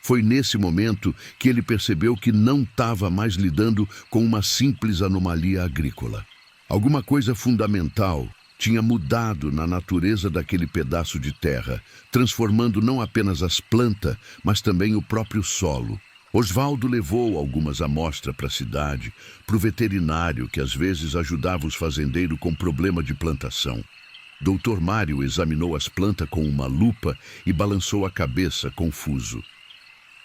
[SPEAKER 1] Foi nesse momento que ele percebeu que não estava mais lidando com uma simples anomalia agrícola. Alguma coisa fundamental tinha mudado na natureza daquele pedaço de terra, transformando não apenas as plantas, mas também o próprio solo. Osvaldo levou algumas amostras para a cidade, para o veterinário que às vezes ajudava os fazendeiros com problema de plantação. Dr. Mário examinou as plantas com uma lupa e balançou a cabeça, confuso.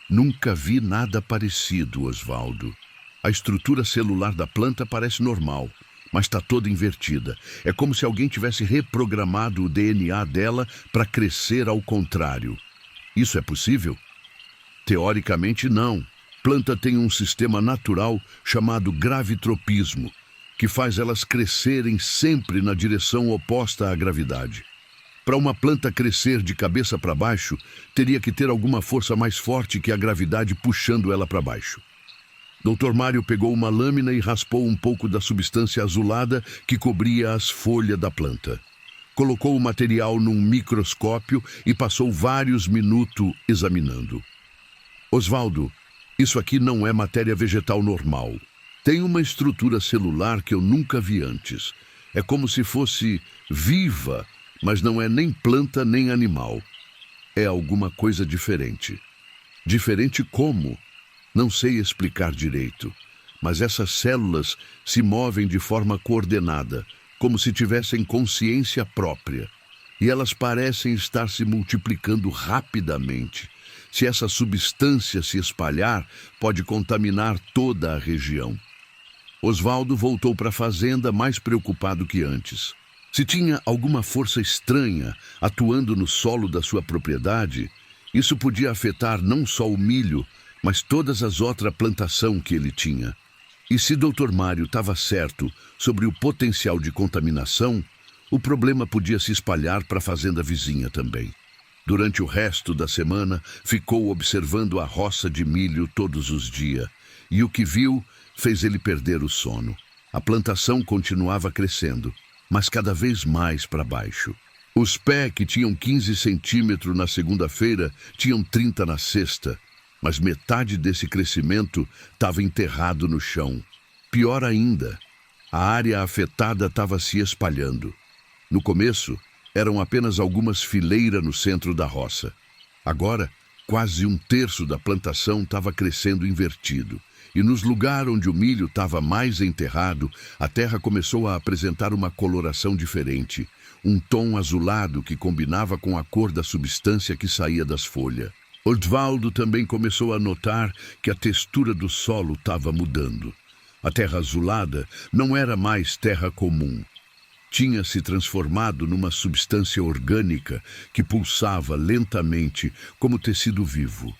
[SPEAKER 1] Nunca vi nada parecido, Osvaldo. A estrutura celular da planta parece normal, mas está toda invertida. É como se alguém tivesse reprogramado o DNA dela para crescer ao contrário. Isso é possível? Teoricamente, não. Planta tem um sistema natural chamado gravitropismo, que faz elas crescerem sempre na direção oposta à gravidade. Para uma planta crescer de cabeça para baixo, teria que ter alguma força mais forte que a gravidade puxando ela para baixo. Dr. Mário pegou uma lâmina e raspou um pouco da substância azulada que cobria as folhas da planta. Colocou o material num microscópio e passou vários minutos examinando. Osvaldo, isso aqui não é matéria vegetal normal. Tem uma estrutura celular que eu nunca vi antes. É como se fosse viva, mas não é nem planta nem animal. É alguma coisa diferente. Diferente como? Não sei explicar direito, mas essas células se movem de forma coordenada, como se tivessem consciência própria. E elas parecem estar se multiplicando rapidamente. Se essa substância se espalhar, pode contaminar toda a região. Osvaldo voltou para a fazenda mais preocupado que antes. Se tinha alguma força estranha atuando no solo da sua propriedade, isso podia afetar não só o milho, mas todas as outras plantações que ele tinha. E se Dr. Mário estava certo sobre o potencial de contaminação, o problema podia se espalhar para a fazenda vizinha também. Durante o resto da semana, ficou observando a roça de milho todos os dias, e o que viu fez ele perder o sono. A plantação continuava crescendo, mas cada vez mais para baixo. Os pés que tinham 15 centímetros na segunda-feira tinham 30 na sexta, mas metade desse crescimento estava enterrado no chão. Pior ainda, a área afetada estava se espalhando. No começo, eram apenas algumas fileiras no centro da roça. Agora, quase um terço da plantação estava crescendo invertido. E nos lugares onde o milho estava mais enterrado, a terra começou a apresentar uma coloração diferente, um tom azulado que combinava com a cor da substância que saía das folhas. Osvaldo também começou a notar que a textura do solo estava mudando. A terra azulada não era mais terra comum. Tinha se transformado numa substância orgânica que pulsava lentamente como tecido vivo.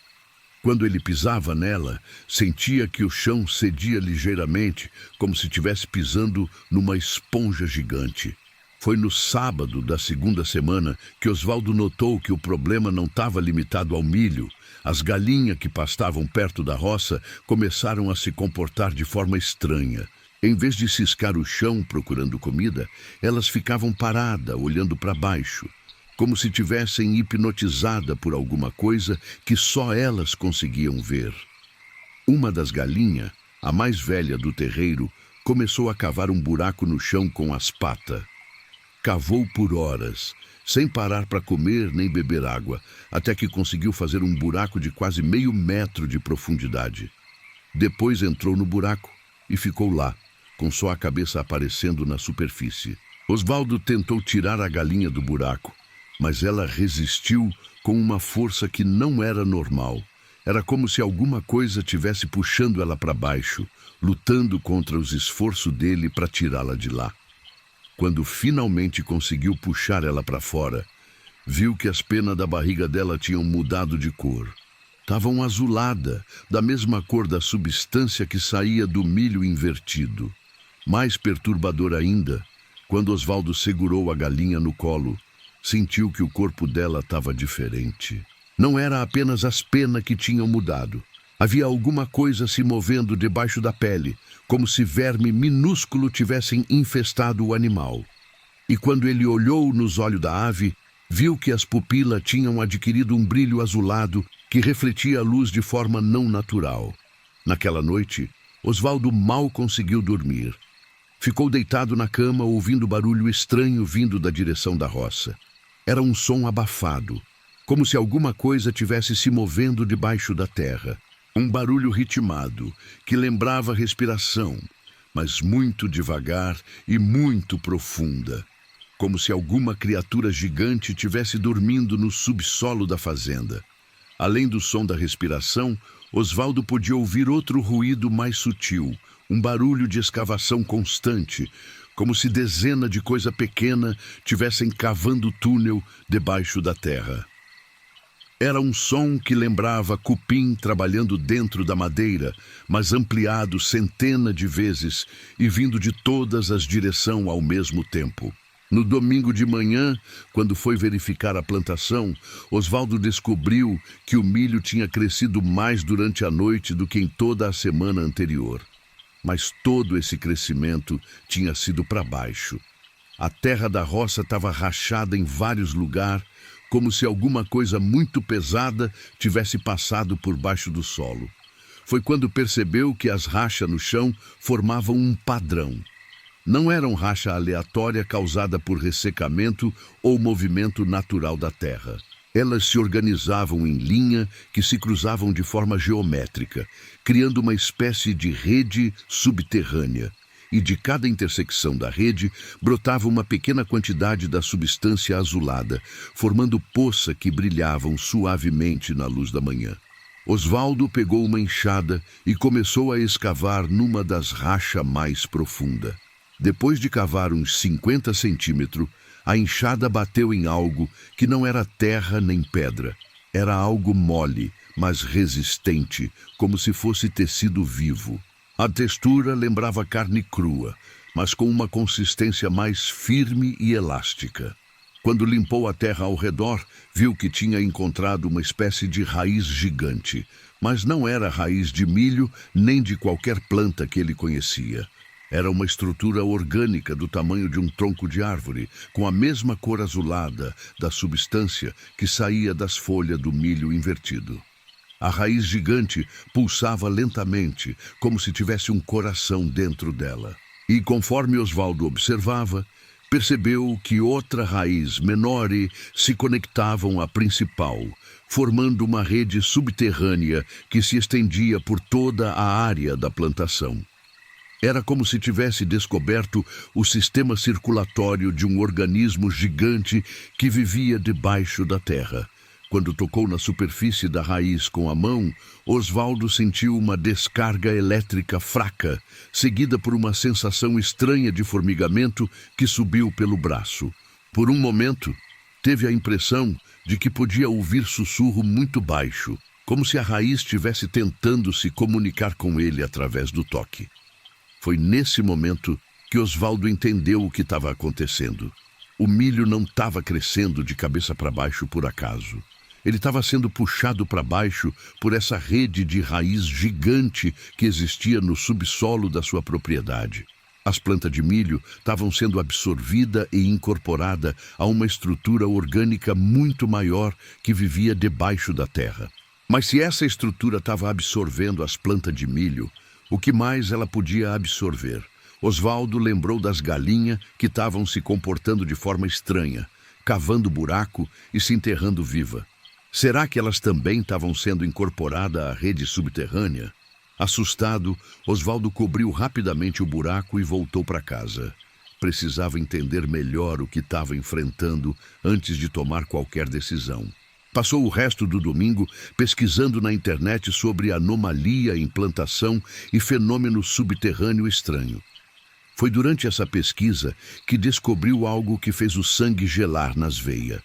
[SPEAKER 1] Quando ele pisava nela, sentia que o chão cedia ligeiramente, como se estivesse pisando numa esponja gigante. Foi no sábado da segunda semana que Osvaldo notou que o problema não estava limitado ao milho. As galinhas que pastavam perto da roça começaram a se comportar de forma estranha. Em vez de ciscar o chão procurando comida, elas ficavam paradas, olhando para baixo, como se tivessem hipnotizada por alguma coisa que só elas conseguiam ver. Uma das galinhas, a mais velha do terreiro, começou a cavar um buraco no chão com as patas. Cavou por horas, sem parar para comer nem beber água, até que conseguiu fazer um buraco de quase meio metro de profundidade. Depois entrou no buraco e ficou lá, com só a cabeça aparecendo na superfície. Osvaldo tentou tirar a galinha do buraco, mas ela resistiu com uma força que não era normal. Era como se alguma coisa tivesse puxando ela para baixo, lutando contra os esforços dele para tirá-la de lá. Quando finalmente conseguiu puxar ela para fora, viu que as penas da barriga dela tinham mudado de cor. Estavam azuladas, da mesma cor da substância que saía do milho invertido. Mais perturbador ainda, quando Osvaldo segurou a galinha no colo, sentiu que o corpo dela estava diferente. Não era apenas as penas que tinham mudado. Havia alguma coisa se movendo debaixo da pele, como se verme minúsculo tivessem infestado o animal. E quando ele olhou nos olhos da ave, viu que as pupilas tinham adquirido um brilho azulado que refletia a luz de forma não natural. Naquela noite, Osvaldo mal conseguiu dormir. Ficou deitado na cama ouvindo barulho estranho vindo da direção da roça. Era um som abafado, como se alguma coisa tivesse se movendo debaixo da terra. Um barulho ritmado, que lembrava respiração, mas muito devagar e muito profunda, como se alguma criatura gigante tivesse dormindo no subsolo da fazenda. Além do som da respiração, Osvaldo podia ouvir outro ruído mais sutil, um barulho de escavação constante, como se dezenas de coisas pequenas tivessem cavando túnel debaixo da terra. Era um som que lembrava cupim trabalhando dentro da madeira, mas ampliado centenas de vezes e vindo de todas as direções ao mesmo tempo. No domingo de manhã, quando foi verificar a plantação, Osvaldo descobriu que o milho tinha crescido mais durante a noite do que em toda a semana anterior. Mas todo esse crescimento tinha sido para baixo. A terra da roça estava rachada em vários lugares, como se alguma coisa muito pesada tivesse passado por baixo do solo. Foi quando percebeu que as rachas no chão formavam um padrão. Não eram racha aleatória causada por ressecamento ou movimento natural da terra. Elas se organizavam em linha que se cruzavam de forma geométrica, criando uma espécie de rede subterrânea. E de cada intersecção da rede brotava uma pequena quantidade da substância azulada, formando poças que brilhavam suavemente na luz da manhã. Osvaldo pegou uma enxada e começou a escavar numa das rachas mais profundas. Depois de cavar uns 50 centímetros, a enxada bateu em algo que não era terra nem pedra. Era algo mole, mas resistente, como se fosse tecido vivo. A textura lembrava carne crua, mas com uma consistência mais firme e elástica. Quando limpou a terra ao redor, viu que tinha encontrado uma espécie de raiz gigante, mas não era raiz de milho nem de qualquer planta que ele conhecia. Era uma estrutura orgânica do tamanho de um tronco de árvore, com a mesma cor azulada da substância que saía das folhas do milho invertido. A raiz gigante pulsava lentamente, como se tivesse um coração dentro dela. E conforme Osvaldo observava, percebeu que outra raiz menor se conectavam à principal, formando uma rede subterrânea que se estendia por toda a área da plantação. Era como se tivesse descoberto o sistema circulatório de um organismo gigante que vivia debaixo da terra. Quando tocou na superfície da raiz com a mão, Osvaldo sentiu uma descarga elétrica fraca, seguida por uma sensação estranha de formigamento que subiu pelo braço. Por um momento, teve a impressão de que podia ouvir sussurro muito baixo, como se a raiz estivesse tentando se comunicar com ele através do toque. Foi nesse momento que Osvaldo entendeu o que estava acontecendo. O milho não estava crescendo de cabeça para baixo por acaso. Ele estava sendo puxado para baixo por essa rede de raiz gigante que existia no subsolo da sua propriedade. As plantas de milho estavam sendo absorvidas e incorporadas a uma estrutura orgânica muito maior que vivia debaixo da terra. Mas se essa estrutura estava absorvendo as plantas de milho, o que mais ela podia absorver? Osvaldo lembrou das galinhas que estavam se comportando de forma estranha, cavando buraco e se enterrando viva. Será que elas também estavam sendo incorporadas à rede subterrânea? Assustado, Osvaldo cobriu rapidamente o buraco e voltou para casa. Precisava entender melhor o que estava enfrentando antes de tomar qualquer decisão. Passou o resto do domingo pesquisando na internet sobre anomalia em plantação e fenômeno subterrâneo estranho. Foi durante essa pesquisa que descobriu algo que fez o sangue gelar nas veias.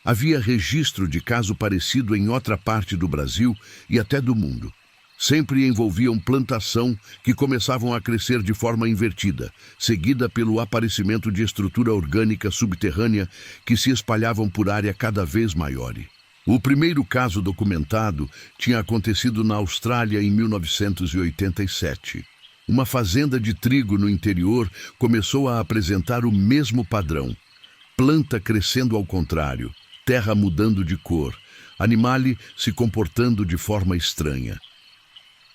[SPEAKER 1] Havia registro de caso parecido em outra parte do Brasil e até do mundo. Sempre envolviam plantação que começavam a crescer de forma invertida, seguida pelo aparecimento de estrutura orgânica subterrânea que se espalhavam por área cada vez maior. O primeiro caso documentado tinha acontecido na Austrália em 1987. Uma fazenda de trigo no interior começou a apresentar o mesmo padrão. Planta crescendo ao contrário, terra mudando de cor, animale se comportando de forma estranha.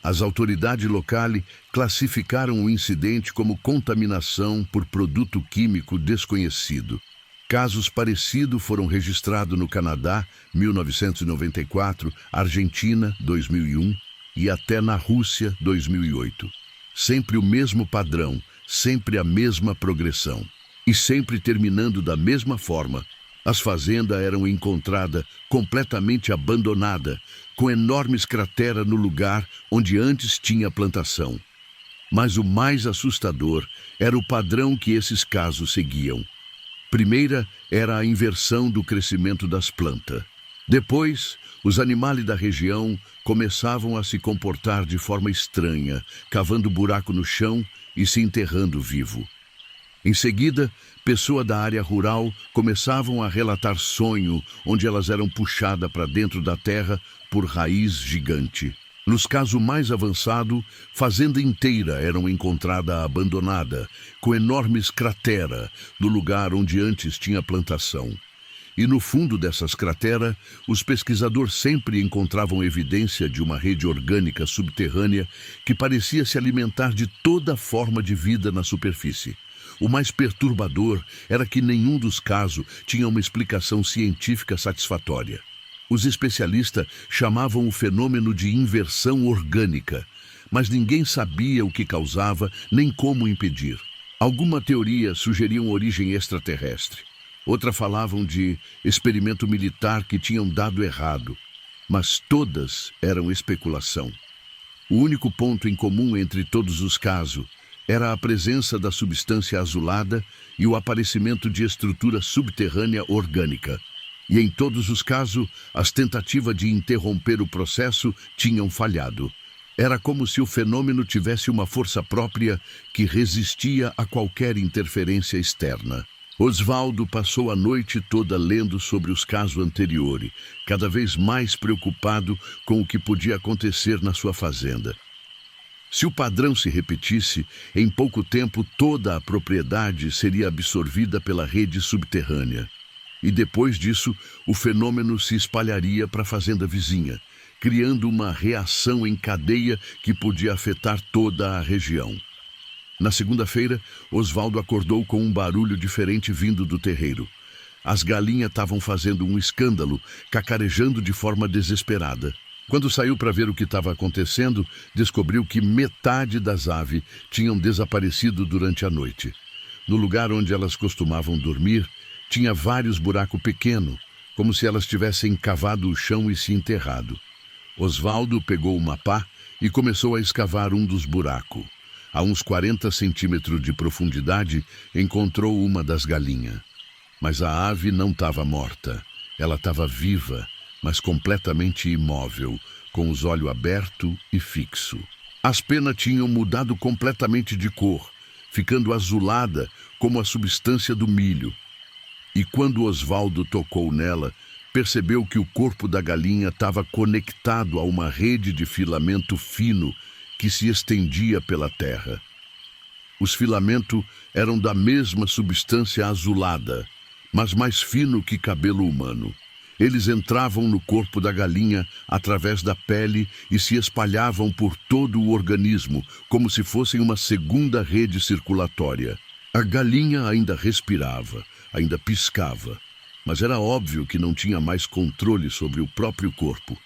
[SPEAKER 1] As autoridades locais classificaram o incidente como contaminação por produto químico desconhecido. Casos parecidos foram registrados no Canadá, 1994, Argentina, 2001 e até na Rússia, 2008. Sempre o mesmo padrão, sempre a mesma progressão. E sempre terminando da mesma forma. As fazendas eram encontradas completamente abandonadas, com enormes crateras no lugar onde antes tinha plantação. Mas o mais assustador era o padrão que esses casos seguiam. Primeira era a inversão do crescimento das plantas. Depois, os animais da região começavam a se comportar de forma estranha, cavando buraco no chão e se enterrando vivo. Em seguida, pessoas da área rural começavam a relatar sonho onde elas eram puxadas para dentro da terra por raiz gigante. Nos casos mais avançados, fazenda inteira eram encontrada abandonada, com enormes crateras no lugar onde antes tinha plantação. E no fundo dessas crateras, os pesquisadores sempre encontravam evidência de uma rede orgânica subterrânea que parecia se alimentar de toda forma de vida na superfície. O mais perturbador era que nenhum dos casos tinha uma explicação científica satisfatória. Os especialistas chamavam o fenômeno de inversão orgânica, mas ninguém sabia o que causava nem como impedir. Alguma teoria sugeriam origem extraterrestre. Outra falavam de experimento militar que tinham dado errado, mas todas eram especulação. O único ponto em comum entre todos os casos era a presença da substância azulada e o aparecimento de estrutura subterrânea orgânica. E em todos os casos, as tentativas de interromper o processo tinham falhado. Era como se o fenômeno tivesse uma força própria que resistia a qualquer interferência externa. Osvaldo passou a noite toda lendo sobre os casos anteriores, cada vez mais preocupado com o que podia acontecer na sua fazenda. Se o padrão se repetisse, em pouco tempo toda a propriedade seria absorvida pela rede subterrânea. E depois disso, o fenômeno se espalharia para a fazenda vizinha, criando uma reação em cadeia que podia afetar toda a região. Na segunda-feira, Osvaldo acordou com um barulho diferente vindo do terreiro. As galinhas estavam fazendo um escândalo, cacarejando de forma desesperada. Quando saiu para ver o que estava acontecendo, descobriu que metade das aves tinham desaparecido durante a noite. No lugar onde elas costumavam dormir, tinha vários buracos pequenos, como se elas tivessem cavado o chão e se enterrado. Osvaldo pegou uma pá e começou a escavar um dos buracos. A uns 40 centímetros de profundidade, encontrou uma das galinhas. Mas a ave não estava morta. Ela estava viva, mas completamente imóvel, com os olhos abertos e fixo. As penas tinham mudado completamente de cor, ficando azulada como a substância do milho. E quando Osvaldo tocou nela, percebeu que o corpo da galinha estava conectado a uma rede de filamento fino que se estendia pela terra. Os filamentos eram da mesma substância azulada, mas mais fino que cabelo humano. Eles entravam no corpo da galinha através da pele e se espalhavam por todo o organismo, como se fossem uma segunda rede circulatória. A galinha ainda respirava, ainda piscava, mas era óbvio que não tinha mais controle sobre o próprio corpo.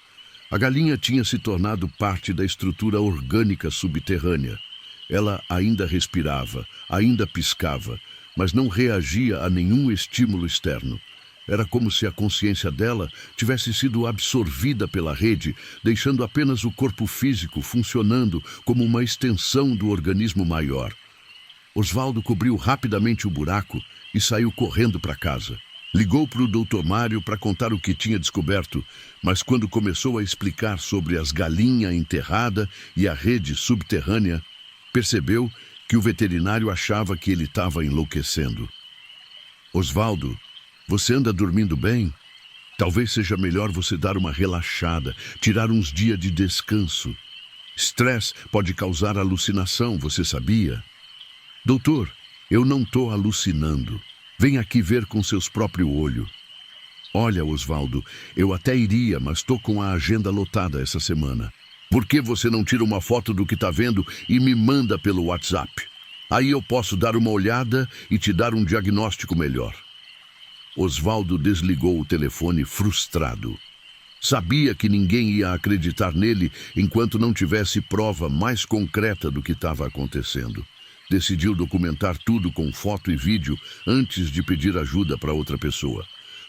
[SPEAKER 1] A galinha tinha se tornado parte da estrutura orgânica subterrânea. Ela ainda respirava, ainda piscava, mas não reagia a nenhum estímulo externo. Era como se a consciência dela tivesse sido absorvida pela rede, deixando apenas o corpo físico funcionando como uma extensão do organismo maior. Osvaldo cobriu rapidamente o buraco e saiu correndo para casa. Ligou para o Dr. Mário para contar o que tinha descoberto, mas quando começou a explicar sobre as galinhas enterradas e a rede subterrânea, percebeu que o veterinário achava que ele estava enlouquecendo. Osvaldo, você anda dormindo bem? Talvez seja melhor você dar uma relaxada, tirar uns dias de descanso. Estresse pode causar alucinação, você sabia? Doutor, eu não estou alucinando. Vem aqui ver com seus próprios olhos. Olha, Osvaldo, eu até iria, mas estou com a agenda lotada essa semana. Por que você não tira uma foto do que está vendo e me manda pelo WhatsApp? Aí eu posso dar uma olhada e te dar um diagnóstico melhor. Osvaldo desligou o telefone frustrado. Sabia que ninguém ia acreditar nele enquanto não tivesse prova mais concreta do que estava acontecendo. Decidiu documentar tudo com foto e vídeo antes de pedir ajuda para outra pessoa.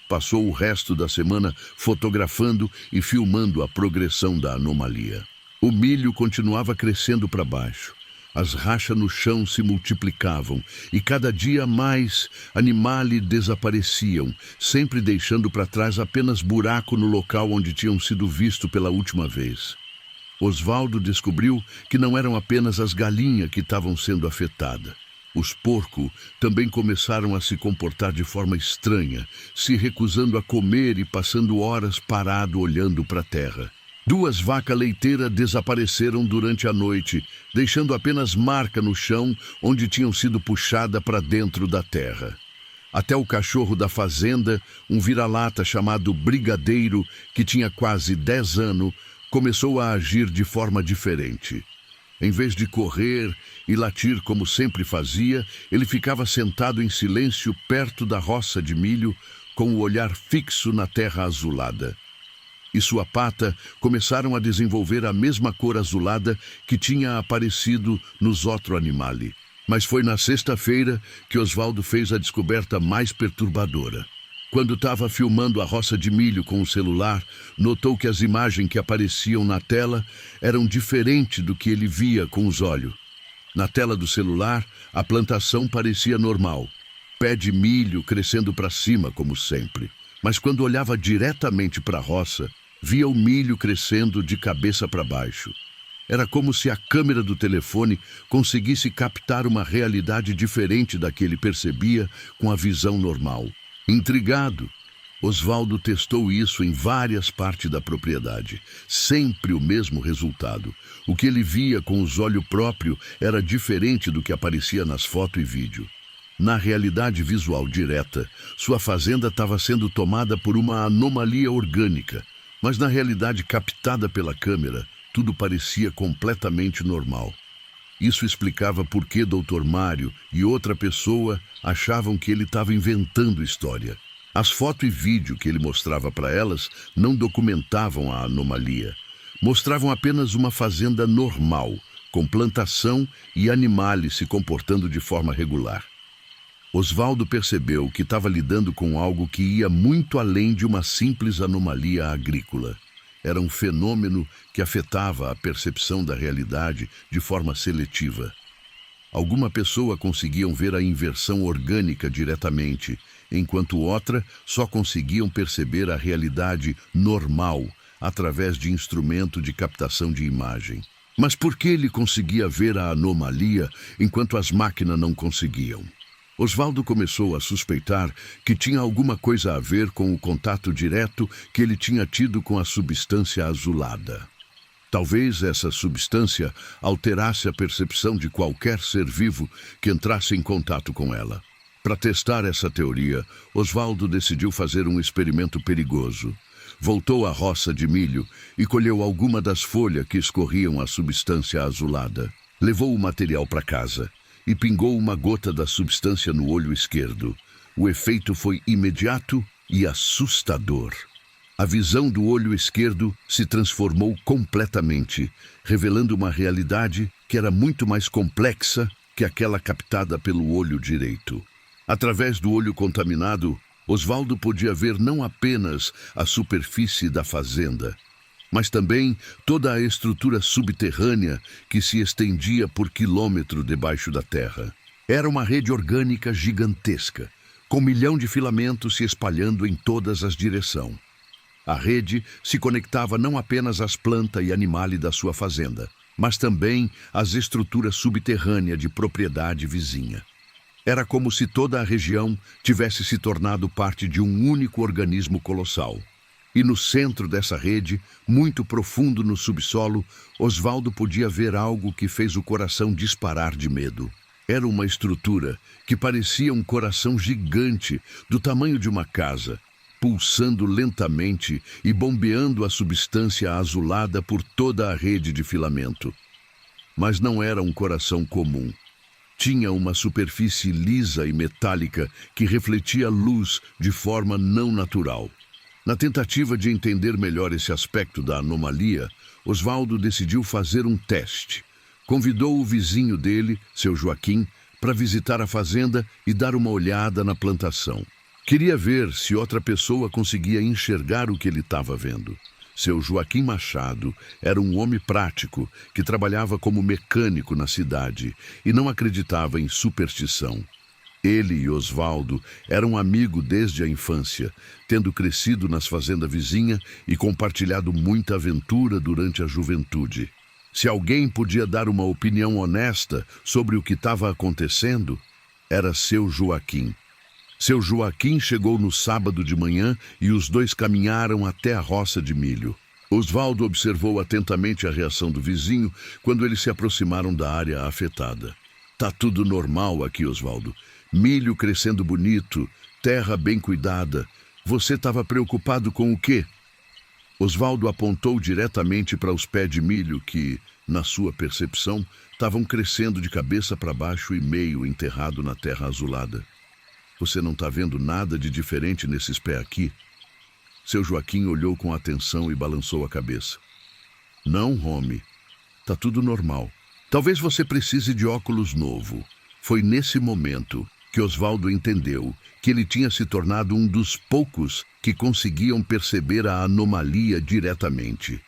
[SPEAKER 1] Passou o resto da semana fotografando e filmando a progressão da anomalia. O milho continuava crescendo para baixo. As rachas no chão se multiplicavam e cada dia mais animais desapareciam, sempre deixando para trás apenas buraco no local onde tinham sido vistos pela última vez. Osvaldo descobriu que não eram apenas as galinhas que estavam sendo afetadas. Os porcos também começaram a se comportar de forma estranha, se recusando a comer e passando horas parado olhando para a terra. 2 vacas leiteiras desapareceram durante a noite, deixando apenas marca no chão onde tinham sido puxadas para dentro da terra. Até o cachorro da fazenda, um vira-lata chamado Brigadeiro, que tinha quase 10 anos, começou a agir de forma diferente. Em vez de correr e latir como sempre fazia, ele ficava sentado em silêncio perto da roça de milho, com o olhar fixo na terra azulada. E sua pata começaram a desenvolver a mesma cor azulada que tinha aparecido nos outros animais. Mas foi na sexta-feira que Osvaldo fez a descoberta mais perturbadora. Quando estava filmando a roça de milho com o celular, notou que as imagens que apareciam na tela eram diferentes do que ele via com os olhos. Na tela do celular, a plantação parecia normal. Pé de milho crescendo para cima, como sempre. Mas quando olhava diretamente para a roça, via o milho crescendo de cabeça para baixo. Era como se a câmera do telefone conseguisse captar uma realidade diferente da que ele percebia com a visão normal. Intrigado, Osvaldo testou isso em várias partes da propriedade. Sempre o mesmo resultado. O que ele via com os olhos próprios era diferente do que aparecia nas fotos e vídeo. Na realidade visual direta, sua fazenda estava sendo tomada por uma anomalia orgânica, mas na realidade captada pela câmera, tudo parecia completamente normal. Isso explicava por que Dr. Mário e outra pessoa achavam que ele estava inventando história. As fotos e vídeo que ele mostrava para elas não documentavam a anomalia. Mostravam apenas uma fazenda normal, com plantação e animais se comportando de forma regular. Osvaldo percebeu que estava lidando com algo que ia muito além de uma simples anomalia agrícola. Era um fenômeno que afetava a percepção da realidade de forma seletiva. Alguma pessoa conseguiam ver a inversão orgânica diretamente, enquanto outra só conseguiam perceber a realidade normal através de instrumento de captação de imagem. Mas por que ele conseguia ver a anomalia enquanto as máquinas não conseguiam? Osvaldo começou a suspeitar que tinha alguma coisa a ver com o contato direto que ele tinha tido com a substância azulada. Talvez essa substância alterasse a percepção de qualquer ser vivo que entrasse em contato com ela. Para testar essa teoria, Osvaldo decidiu fazer um experimento perigoso. Voltou à roça de milho e colheu alguma das folhas que escorriam a substância azulada. Levou o material para casa e pingou uma gota da substância no olho esquerdo. O efeito foi imediato e assustador. A visão do olho esquerdo se transformou completamente, revelando uma realidade que era muito mais complexa que aquela captada pelo olho direito. Através do olho contaminado, Osvaldo podia ver não apenas a superfície da fazenda, mas também toda a estrutura subterrânea que se estendia por quilômetro debaixo da terra. Era uma rede orgânica gigantesca, com 1 milhão de filamentos se espalhando em todas as direções. A rede se conectava não apenas às plantas e animais da sua fazenda, mas também às estruturas subterrâneas de propriedade vizinha. Era como se toda a região tivesse se tornado parte de um único organismo colossal. E no centro dessa rede, muito profundo no subsolo, Osvaldo podia ver algo que fez o coração disparar de medo. Era uma estrutura que parecia um coração gigante, do tamanho de uma casa, pulsando lentamente e bombeando a substância azulada por toda a rede de filamento. Mas não era um coração comum. Tinha uma superfície lisa e metálica que refletia luz de forma não natural. Na tentativa de entender melhor esse aspecto da anomalia, Osvaldo decidiu fazer um teste. Convidou o vizinho dele, seu Joaquim, para visitar a fazenda e dar uma olhada na plantação. Queria ver se outra pessoa conseguia enxergar o que ele estava vendo. Seu Joaquim Machado era um homem prático que trabalhava como mecânico na cidade e não acreditava em superstição. Ele e Osvaldo eram amigos desde a infância, tendo crescido nas fazendas vizinhas e compartilhado muita aventura durante a juventude. Se alguém podia dar uma opinião honesta sobre o que estava acontecendo, era seu Joaquim. Seu Joaquim chegou no sábado de manhã e os dois caminharam até a roça de milho. Osvaldo observou atentamente a reação do vizinho quando eles se aproximaram da área afetada. Tá tudo normal aqui, Osvaldo. Milho crescendo bonito, terra bem cuidada. Você estava preocupado com o quê? Osvaldo apontou diretamente para os pés de milho que, na sua percepção, estavam crescendo de cabeça para baixo e meio enterrado na terra azulada. Você não está vendo nada de diferente nesses pés aqui? Seu Joaquim olhou com atenção e balançou a cabeça. Não, homem. Tá tudo normal. Talvez você precise de óculos novo. Foi nesse momento que Osvaldo entendeu que ele tinha se tornado um dos poucos que conseguiam perceber a anomalia diretamente.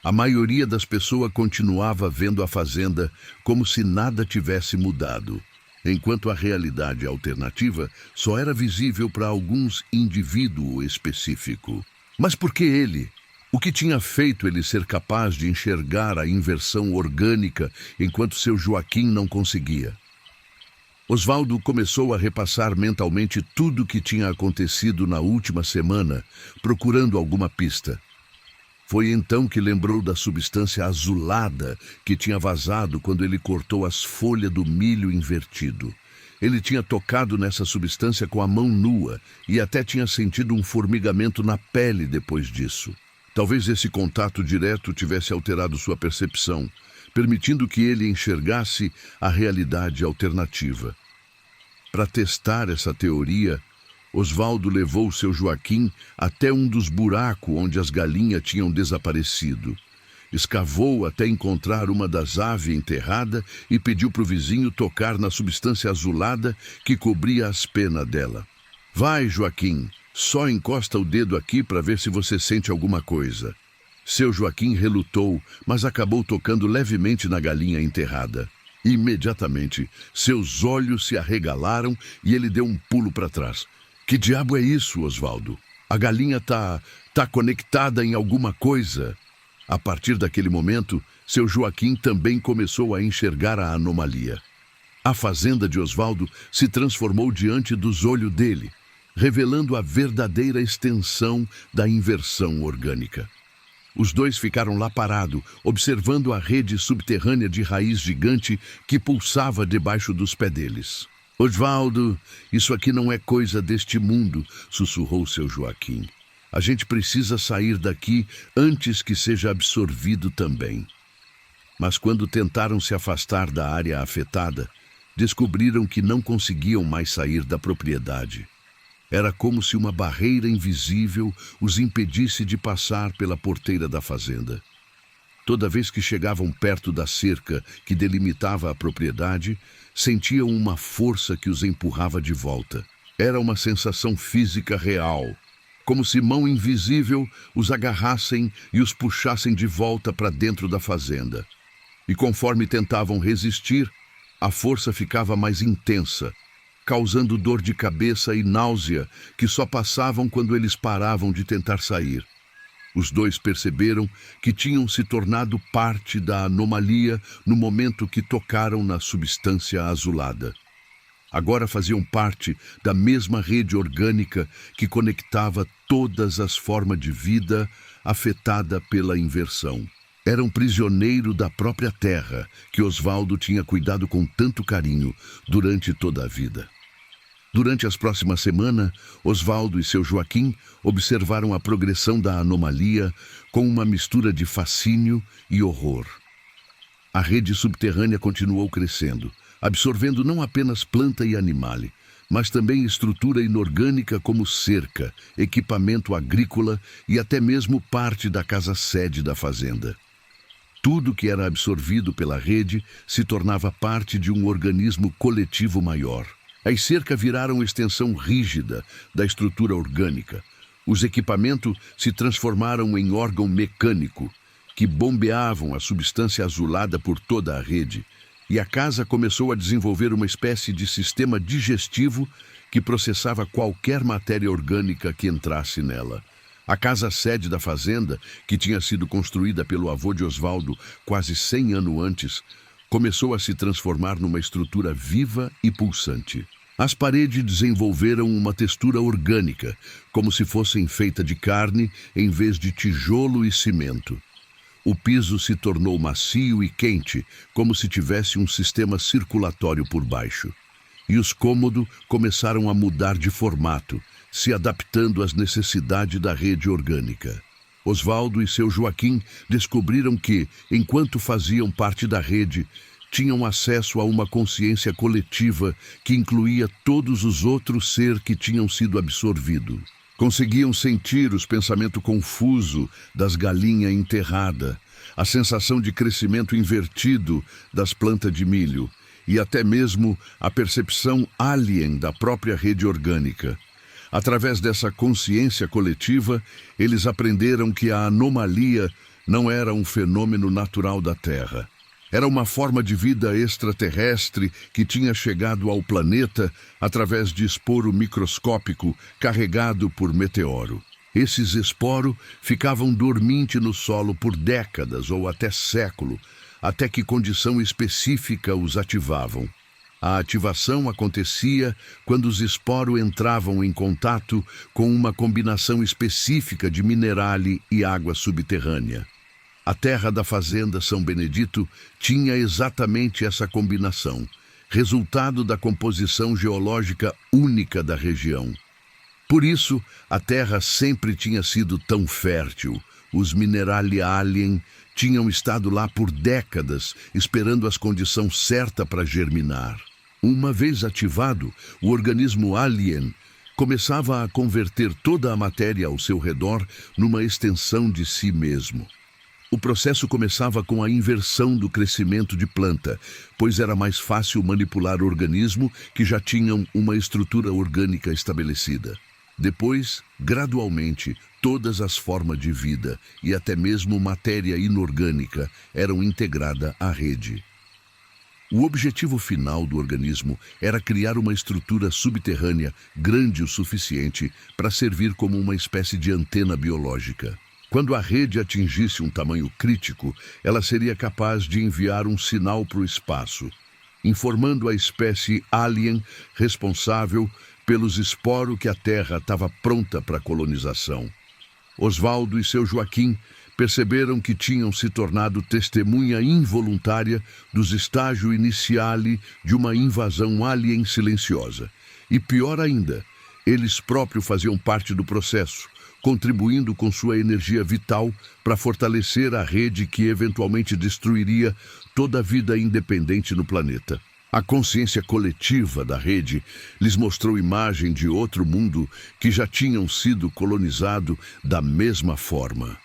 [SPEAKER 1] A maioria das pessoas continuava vendo a fazenda como se nada tivesse mudado, enquanto a realidade alternativa só era visível para alguns indivíduos específicos. Mas por que ele? O que tinha feito ele ser capaz de enxergar a inversão orgânica enquanto seu Joaquim não conseguia? Osvaldo começou a repassar mentalmente tudo o que tinha acontecido na última semana, procurando alguma pista. Foi então que lembrou da substância azulada que tinha vazado quando ele cortou as folhas do milho invertido. Ele tinha tocado nessa substância com a mão nua e até tinha sentido um formigamento na pele depois disso. Talvez esse contato direto tivesse alterado sua percepção, permitindo que ele enxergasse a realidade alternativa. Para testar essa teoria, Osvaldo levou seu Joaquim até um dos buracos onde as galinhas tinham desaparecido. Escavou até encontrar uma das aves enterrada e pediu para o vizinho tocar na substância azulada que cobria as penas dela. Vai, Joaquim, só encosta o dedo aqui para ver se você sente alguma coisa. Seu Joaquim relutou, mas acabou tocando levemente na galinha enterrada. Imediatamente, seus olhos se arregalaram e ele deu um pulo para trás. Que diabo é isso, Osvaldo? A galinha tá conectada em alguma coisa. A partir daquele momento, seu Joaquim também começou a enxergar a anomalia. A fazenda de Osvaldo se transformou diante dos olhos dele, revelando a verdadeira extensão da inversão orgânica. Os dois ficaram lá parados, observando a rede subterrânea de raiz gigante que pulsava debaixo dos pés deles. Osvaldo, isso aqui não é coisa deste mundo, sussurrou seu Joaquim. A gente precisa sair daqui antes que seja absorvido também. Mas quando tentaram se afastar da área afetada, descobriram que não conseguiam mais sair da propriedade. Era como se uma barreira invisível os impedisse de passar pela porteira da fazenda. Toda vez que chegavam perto da cerca que delimitava a propriedade, sentiam uma força que os empurrava de volta. Era uma sensação física real, como se mão invisível os agarrassem e os puxassem de volta para dentro da fazenda. E conforme tentavam resistir, a força ficava mais intensa, causando dor de cabeça e náusea que só passavam quando eles paravam de tentar sair. Os dois perceberam que tinham se tornado parte da anomalia no momento que tocaram na substância azulada. Agora faziam parte da mesma rede orgânica que conectava todas as formas de vida afetada pela inversão. Eram prisioneiros da própria terra que Osvaldo tinha cuidado com tanto carinho durante toda a vida. Durante as próximas semanas, Osvaldo e seu Joaquim observaram a progressão da anomalia com uma mistura de fascínio e horror. A rede subterrânea continuou crescendo, absorvendo não apenas planta e animal, mas também estrutura inorgânica como cerca, equipamento agrícola e até mesmo parte da casa-sede da fazenda. Tudo que era absorvido pela rede se tornava parte de um organismo coletivo maior. As cercas viraram extensão rígida da estrutura orgânica. Os equipamentos se transformaram em órgão mecânico, que bombeavam a substância azulada por toda a rede, e a casa começou a desenvolver uma espécie de sistema digestivo que processava qualquer matéria orgânica que entrasse nela. A casa-sede da fazenda, que tinha sido construída pelo avô de Osvaldo quase 100 anos antes, começou a se transformar numa estrutura viva e pulsante. As paredes desenvolveram uma textura orgânica, como se fossem feitas de carne em vez de tijolo e cimento. O piso se tornou macio e quente, como se tivesse um sistema circulatório por baixo. E os cômodos começaram a mudar de formato, se adaptando às necessidades da rede orgânica. Osvaldo e seu Joaquim descobriram que, enquanto faziam parte da rede, tinham acesso a uma consciência coletiva que incluía todos os outros seres que tinham sido absorvidos. Conseguiam sentir os pensamentos confusos das galinhas enterradas, a sensação de crescimento invertido das plantas de milho e até mesmo a percepção alien da própria rede orgânica. Através dessa consciência coletiva, eles aprenderam que a anomalia não era um fenômeno natural da Terra. Era uma forma de vida extraterrestre que tinha chegado ao planeta através de esporo microscópico carregado por meteoro. Esses esporos ficavam dormentes no solo por décadas ou até século, até que condição específica os ativavam. A ativação acontecia quando os esporos entravam em contato com uma combinação específica de mineral e água subterrânea. A terra da fazenda São Benedito tinha exatamente essa combinação, resultado da composição geológica única da região. Por isso, a terra sempre tinha sido tão fértil. Os minerais alien tinham estado lá por décadas, esperando as condições certas para germinar. Uma vez ativado, o organismo alien começava a converter toda a matéria ao seu redor numa extensão de si mesmo. O processo começava com a inversão do crescimento de planta, pois era mais fácil manipular organismos que já tinham uma estrutura orgânica estabelecida. Depois, gradualmente, todas as formas de vida e até mesmo matéria inorgânica eram integradas à rede. O objetivo final do organismo era criar uma estrutura subterrânea grande o suficiente para servir como uma espécie de antena biológica. Quando a rede atingisse um tamanho crítico, ela seria capaz de enviar um sinal para o espaço. informando a espécie alien responsável pelos esporos que a Terra estava pronta para colonização. Osvaldo e seu Joaquim perceberam que tinham se tornado testemunha involuntária dos estágios iniciais de uma invasão alien silenciosa. E pior ainda, eles próprios faziam parte do processo, contribuindo com sua energia vital para fortalecer a rede que eventualmente destruiria toda a vida independente no planeta. A consciência coletiva da rede lhes mostrou imagem de outro mundo que já tinham sido colonizado da mesma forma.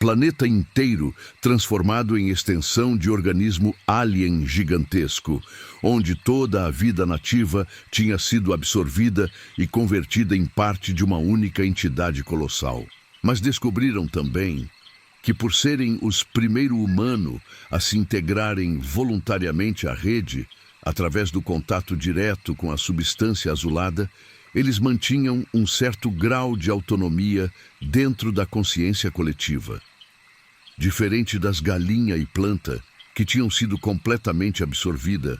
[SPEAKER 1] Planeta inteiro transformado em extensão de organismo alien gigantesco, onde toda a vida nativa tinha sido absorvida e convertida em parte de uma única entidade colossal. Mas descobriram também que, por serem os primeiros humanos a se integrarem voluntariamente à rede, através do contato direto com a substância azulada, eles mantinham um certo grau de autonomia dentro da consciência coletiva. Diferente das galinha e planta, que tinham sido completamente absorvidas,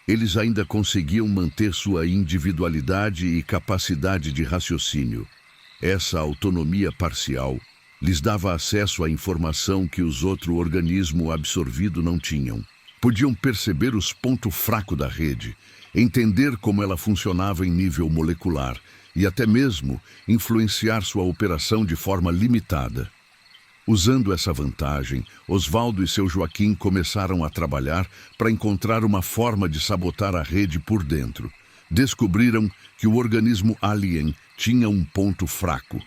[SPEAKER 1] eles ainda conseguiam manter sua individualidade e capacidade de raciocínio. Essa autonomia parcial lhes dava acesso à informação que os outros organismos absorvidos não tinham. Podiam perceber os pontos fracos da rede, entender como ela funcionava em nível molecular e até mesmo influenciar sua operação de forma limitada. Usando essa vantagem, Osvaldo e seu Joaquim começaram a trabalhar para encontrar uma forma de sabotar a rede por dentro. Descobriram que o organismo alien tinha um ponto fraco.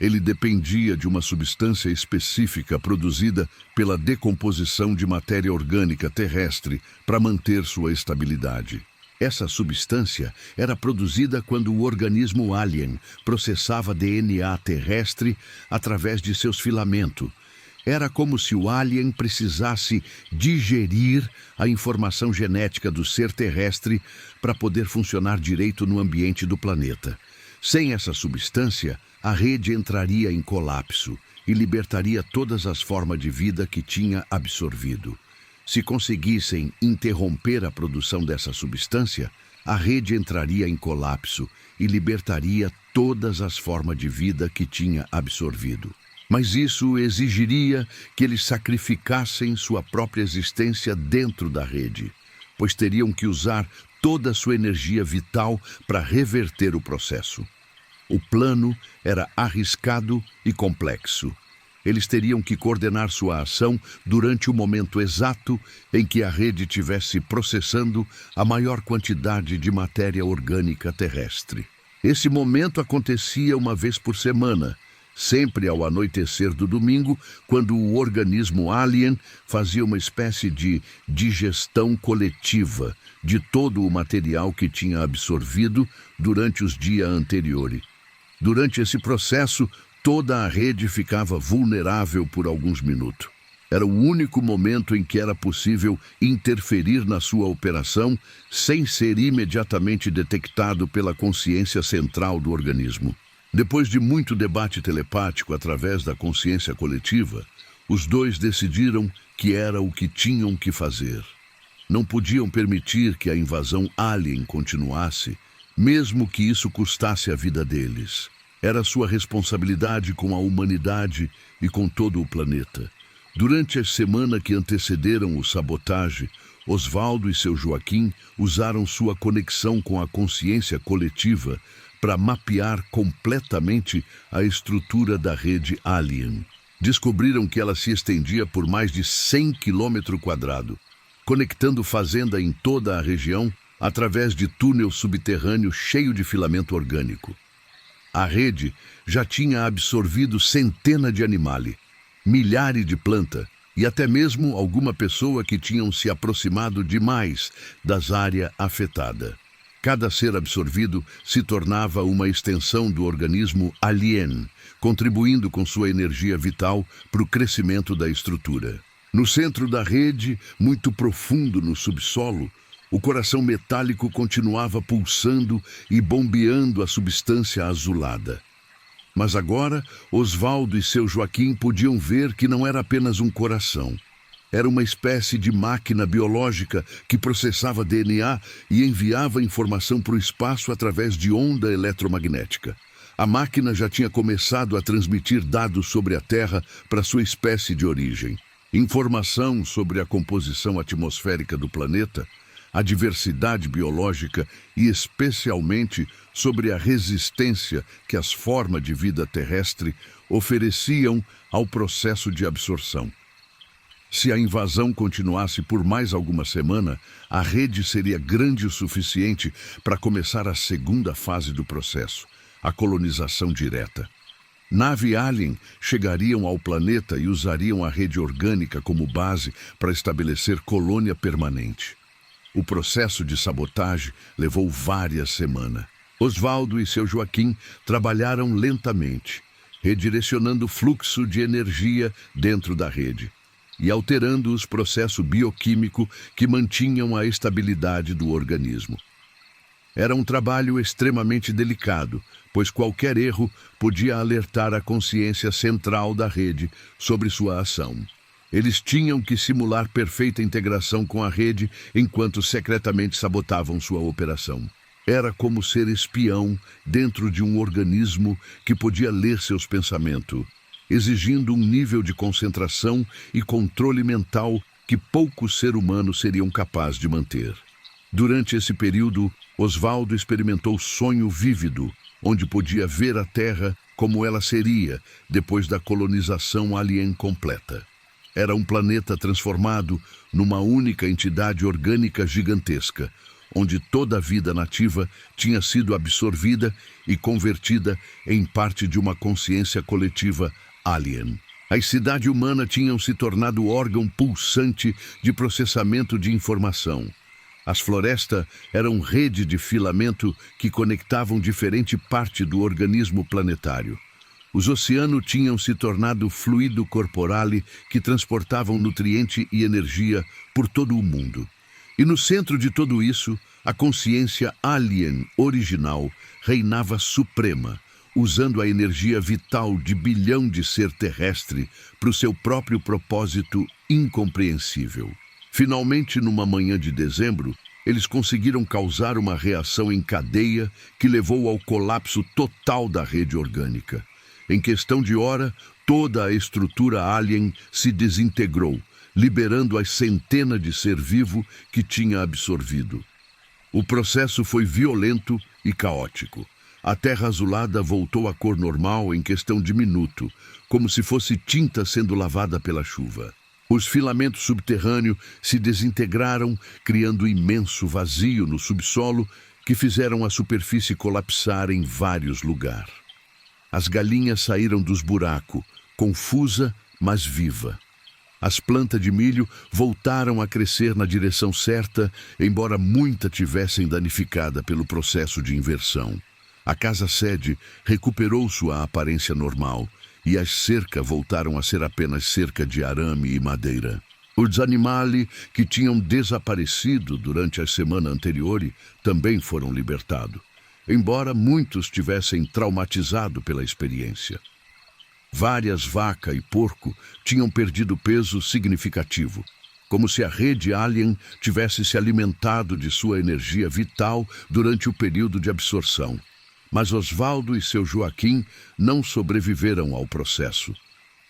[SPEAKER 1] Ele dependia de uma substância específica produzida pela decomposição de matéria orgânica terrestre para manter sua estabilidade. Essa substância era produzida quando o organismo alien processava DNA terrestre através de seus filamentos. Era como se o alien precisasse digerir a informação genética do ser terrestre para poder funcionar direito no ambiente do planeta. Sem essa substância, a rede entraria em colapso e libertaria todas as formas de vida que tinha absorvido. Se conseguissem interromper a produção dessa substância, a rede entraria em colapso e libertaria todas as formas de vida que tinha absorvido. Mas isso exigiria que eles sacrificassem sua própria existência dentro da rede, pois teriam que usar toda a sua energia vital para reverter o processo. O plano era arriscado e complexo. Eles teriam que coordenar sua ação durante o momento exato em que a rede estivesse processando a maior quantidade de matéria orgânica terrestre. Esse momento acontecia uma vez por semana, sempre ao anoitecer do domingo, quando o organismo alien fazia uma espécie de digestão coletiva de todo o material que tinha absorvido durante os dias anteriores. Durante esse processo, toda a rede ficava vulnerável por alguns minutos. Era o único momento em que era possível interferir na sua operação sem ser imediatamente detectado pela consciência central do organismo. Depois de muito debate telepático através da consciência coletiva, os dois decidiram que era o que tinham que fazer. Não podiam permitir que a invasão alien continuasse, mesmo que isso custasse a vida deles. Era sua responsabilidade com a humanidade e com todo o planeta. Durante a semana que antecederam o sabotagem, Osvaldo e seu Joaquim usaram sua conexão com a consciência coletiva para mapear completamente a estrutura da rede alien. Descobriram que ela se estendia por mais de 100 km², conectando fazenda em toda a região através de túnel subterrâneo cheio de filamento orgânico. A rede já tinha absorvido centenas de animais, milhares de plantas e até mesmo alguma pessoa que tinham se aproximado demais das áreas afetadas. Cada ser absorvido se tornava uma extensão do organismo alien, contribuindo com sua energia vital para o crescimento da estrutura. No centro da rede, muito profundo no subsolo, o coração metálico continuava pulsando e bombeando a substância azulada. Mas agora, Osvaldo e seu Joaquim podiam ver que não era apenas um coração. Era uma espécie de máquina biológica que processava DNA e enviava informação para o espaço através de onda eletromagnética. A máquina já tinha começado a transmitir dados sobre a Terra para sua espécie de origem. Informação sobre a composição atmosférica do planeta, a diversidade biológica e, especialmente, sobre a resistência que as formas de vida terrestre ofereciam ao processo de absorção. Se a invasão continuasse por mais alguma semana, a rede seria grande o suficiente para começar a segunda fase do processo, a colonização direta. Nave alien chegariam ao planeta e usariam a rede orgânica como base para estabelecer colônia permanente. O processo de sabotagem levou várias semanas. Osvaldo e seu Joaquim trabalharam lentamente, redirecionando o fluxo de energia dentro da rede e alterando os processos bioquímicos que mantinham a estabilidade do organismo. Era um trabalho extremamente delicado, pois qualquer erro podia alertar a consciência central da rede sobre sua ação. Eles tinham que simular perfeita integração com a rede enquanto secretamente sabotavam sua operação. Era como ser espião dentro de um organismo que podia ler seus pensamentos, exigindo um nível de concentração e controle mental que poucos seres humanos seriam capazes de manter. Durante esse período, Osvaldo experimentou sonho vívido, onde podia ver a Terra como ela seria depois da colonização alien completa. Era um planeta transformado numa única entidade orgânica gigantesca, onde toda a vida nativa tinha sido absorvida e convertida em parte de uma consciência coletiva alien. As cidades humanas tinham se tornado órgão pulsante de processamento de informação. As florestas eram rede de filamento que conectavam diferente parte do organismo planetário. Os oceanos tinham se tornado fluido corporale que transportavam nutriente e energia por todo o mundo. E no centro de tudo isso, a consciência alien original reinava suprema, usando a energia vital de bilhão de ser terrestre para o seu próprio propósito incompreensível. Finalmente, numa manhã de dezembro, eles conseguiram causar uma reação em cadeia que levou ao colapso total da rede orgânica. Em questão de hora, toda a estrutura alien se desintegrou, liberando as centenas de ser vivo que tinha absorvido. O processo foi violento e caótico. A terra azulada voltou à cor normal em questão de minuto, como se fosse tinta sendo lavada pela chuva. Os filamentos subterrâneos se desintegraram, criando imenso vazio no subsolo que fizeram a superfície colapsar em vários lugares. As galinhas saíram dos buracos, confusa, mas viva. As plantas de milho voltaram a crescer na direção certa, embora muita tivessem danificada pelo processo de inversão. A casa-sede recuperou sua aparência normal e as cercas voltaram a ser apenas cerca de arame e madeira. Os animais que tinham desaparecido durante a semana anterior também foram libertados, embora muitos tivessem traumatizado pela experiência. Várias vacas e porco tinham perdido peso significativo, como se a rede alien tivesse se alimentado de sua energia vital durante o período de absorção. Mas Osvaldo e seu Joaquim não sobreviveram ao processo.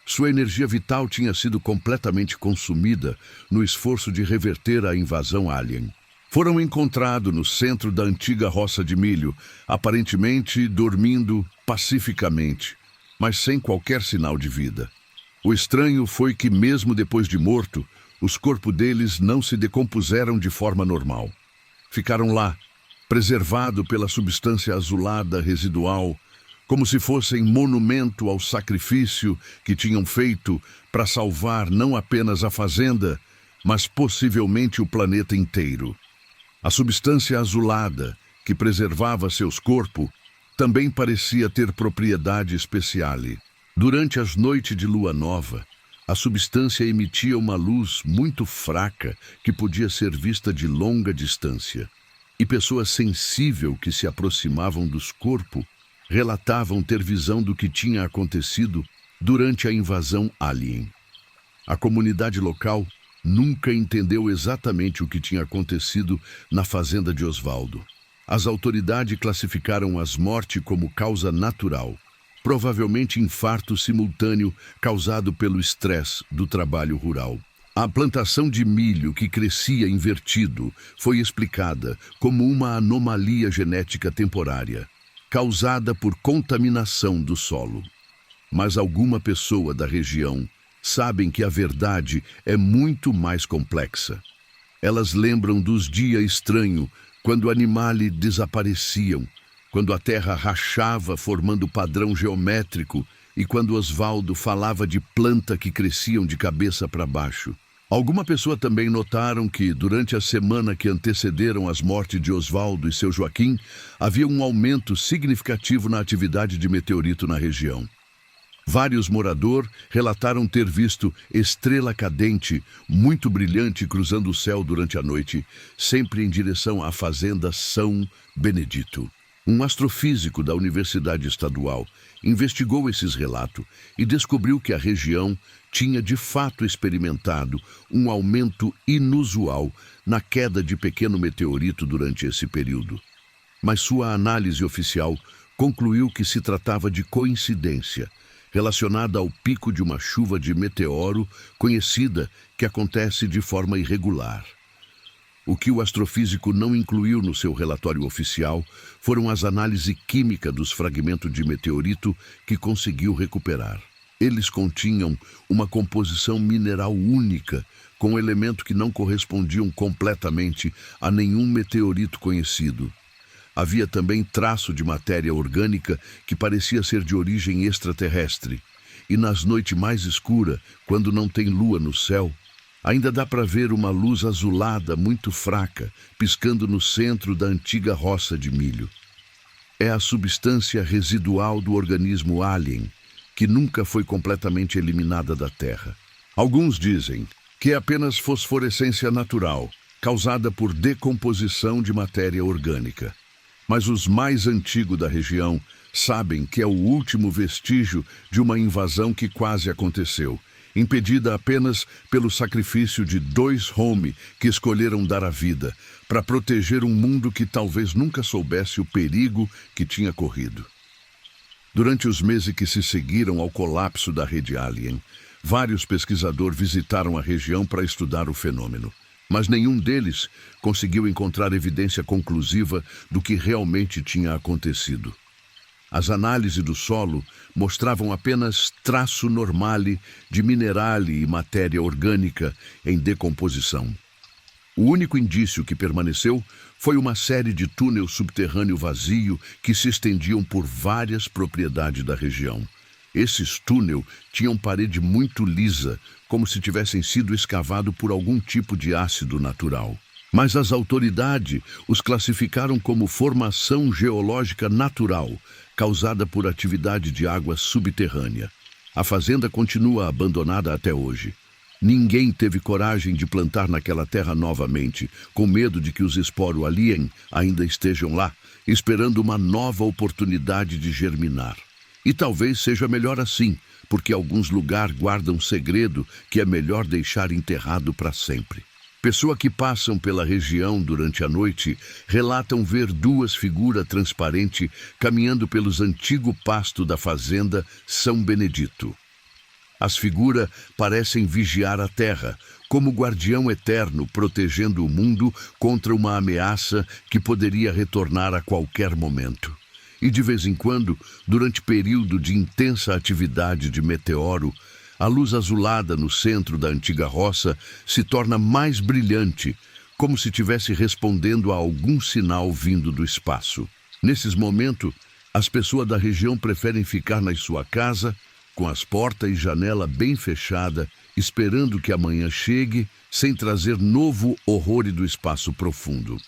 [SPEAKER 1] Sua energia vital tinha sido completamente consumida no esforço de reverter a invasão alien. Foram encontrados no centro da antiga roça de milho, aparentemente dormindo pacificamente, mas sem qualquer sinal de vida. O estranho foi que, mesmo depois de morto, os corpos deles não se decompuseram de forma normal. Ficaram lá, preservado pela substância azulada residual, como se fossem monumento ao sacrifício que tinham feito para salvar não apenas a fazenda, mas possivelmente o planeta inteiro. A substância azulada, que preservava seus corpos, também parecia ter propriedade especial. Durante as noites de lua nova, a substância emitia uma luz muito fraca que podia ser vista de longa distância. E pessoas sensíveis que se aproximavam dos corpos relatavam ter visão do que tinha acontecido durante a invasão alien. A comunidade local nunca entendeu exatamente o que tinha acontecido na fazenda de Osvaldo. As autoridades classificaram as mortes como causa natural, provavelmente infarto simultâneo causado pelo estresse do trabalho rural. A plantação de milho que crescia invertido foi explicada como uma anomalia genética temporária, causada por contaminação do solo. Mas alguma pessoa da região sabem que a verdade é muito mais complexa. Elas lembram dos dias estranhos, quando animais desapareciam, quando a terra rachava formando padrão geométrico e quando Osvaldo falava de planta que cresciam de cabeça para baixo. Alguma pessoa também notaram que, durante a semana que antecederam as mortes de Osvaldo e seu Joaquim, havia um aumento significativo na atividade de meteorito na região. Vários moradores relataram ter visto estrela cadente muito brilhante cruzando o céu durante a noite, sempre em direção à fazenda São Benedito. Um astrofísico da Universidade Estadual investigou esses relatos e descobriu que a região tinha de fato experimentado um aumento inusual na queda de pequeno meteorito durante esse período. Mas sua análise oficial concluiu que se tratava de coincidência, relacionada ao pico de uma chuva de meteoro conhecida que acontece de forma irregular. O que o astrofísico não incluiu no seu relatório oficial foram as análises químicas dos fragmentos de meteorito que conseguiu recuperar. Eles continham uma composição mineral única, com elementos que não correspondiam completamente a nenhum meteorito conhecido. Havia também traço de matéria orgânica que parecia ser de origem extraterrestre. E nas noites mais escuras, quando não tem lua no céu, ainda dá para ver uma luz azulada muito fraca, piscando no centro da antiga roça de milho. É a substância residual do organismo alien, que nunca foi completamente eliminada da Terra. Alguns dizem que é apenas fosforescência natural, causada por decomposição de matéria orgânica. Mas os mais antigos da região sabem que é o último vestígio de uma invasão que quase aconteceu, impedida apenas pelo sacrifício de 2 homens que escolheram dar a vida para proteger um mundo que talvez nunca soubesse o perigo que tinha corrido. Durante os meses que se seguiram ao colapso da rede alien, vários pesquisadores visitaram a região para estudar o fenômeno, mas nenhum deles conseguiu encontrar evidência conclusiva do que realmente tinha acontecido. As análises do solo mostravam apenas traço normale de minerale e matéria orgânica em decomposição. O único indício que permaneceu foi uma série de túneis subterrâneos vazios que se estendiam por várias propriedades da região. Esses túneis tinham parede muito lisa, como se tivessem sido escavados por algum tipo de ácido natural. Mas as autoridades os classificaram como formação geológica natural, causada por atividade de água subterrânea. A fazenda continua abandonada até hoje. Ninguém teve coragem de plantar naquela terra novamente, com medo de que os esporos alien ainda estejam lá, esperando uma nova oportunidade de germinar. E talvez seja melhor assim, porque alguns lugares guardam segredo que é melhor deixar enterrado para sempre. Pessoas que passam pela região durante a noite relatam ver 2 figuras transparentes caminhando pelos antigos pastos da fazenda São Benedito. As figuras parecem vigiar a terra, como guardião eterno protegendo o mundo contra uma ameaça que poderia retornar a qualquer momento. E de vez em quando, durante período de intensa atividade de meteoro, a luz azulada no centro da antiga roça se torna mais brilhante, como se estivesse respondendo a algum sinal vindo do espaço. Nesses momentos, as pessoas da região preferem ficar na sua casa, com as portas e janela bem fechadas, esperando que amanhã chegue, sem trazer novo horror do espaço profundo.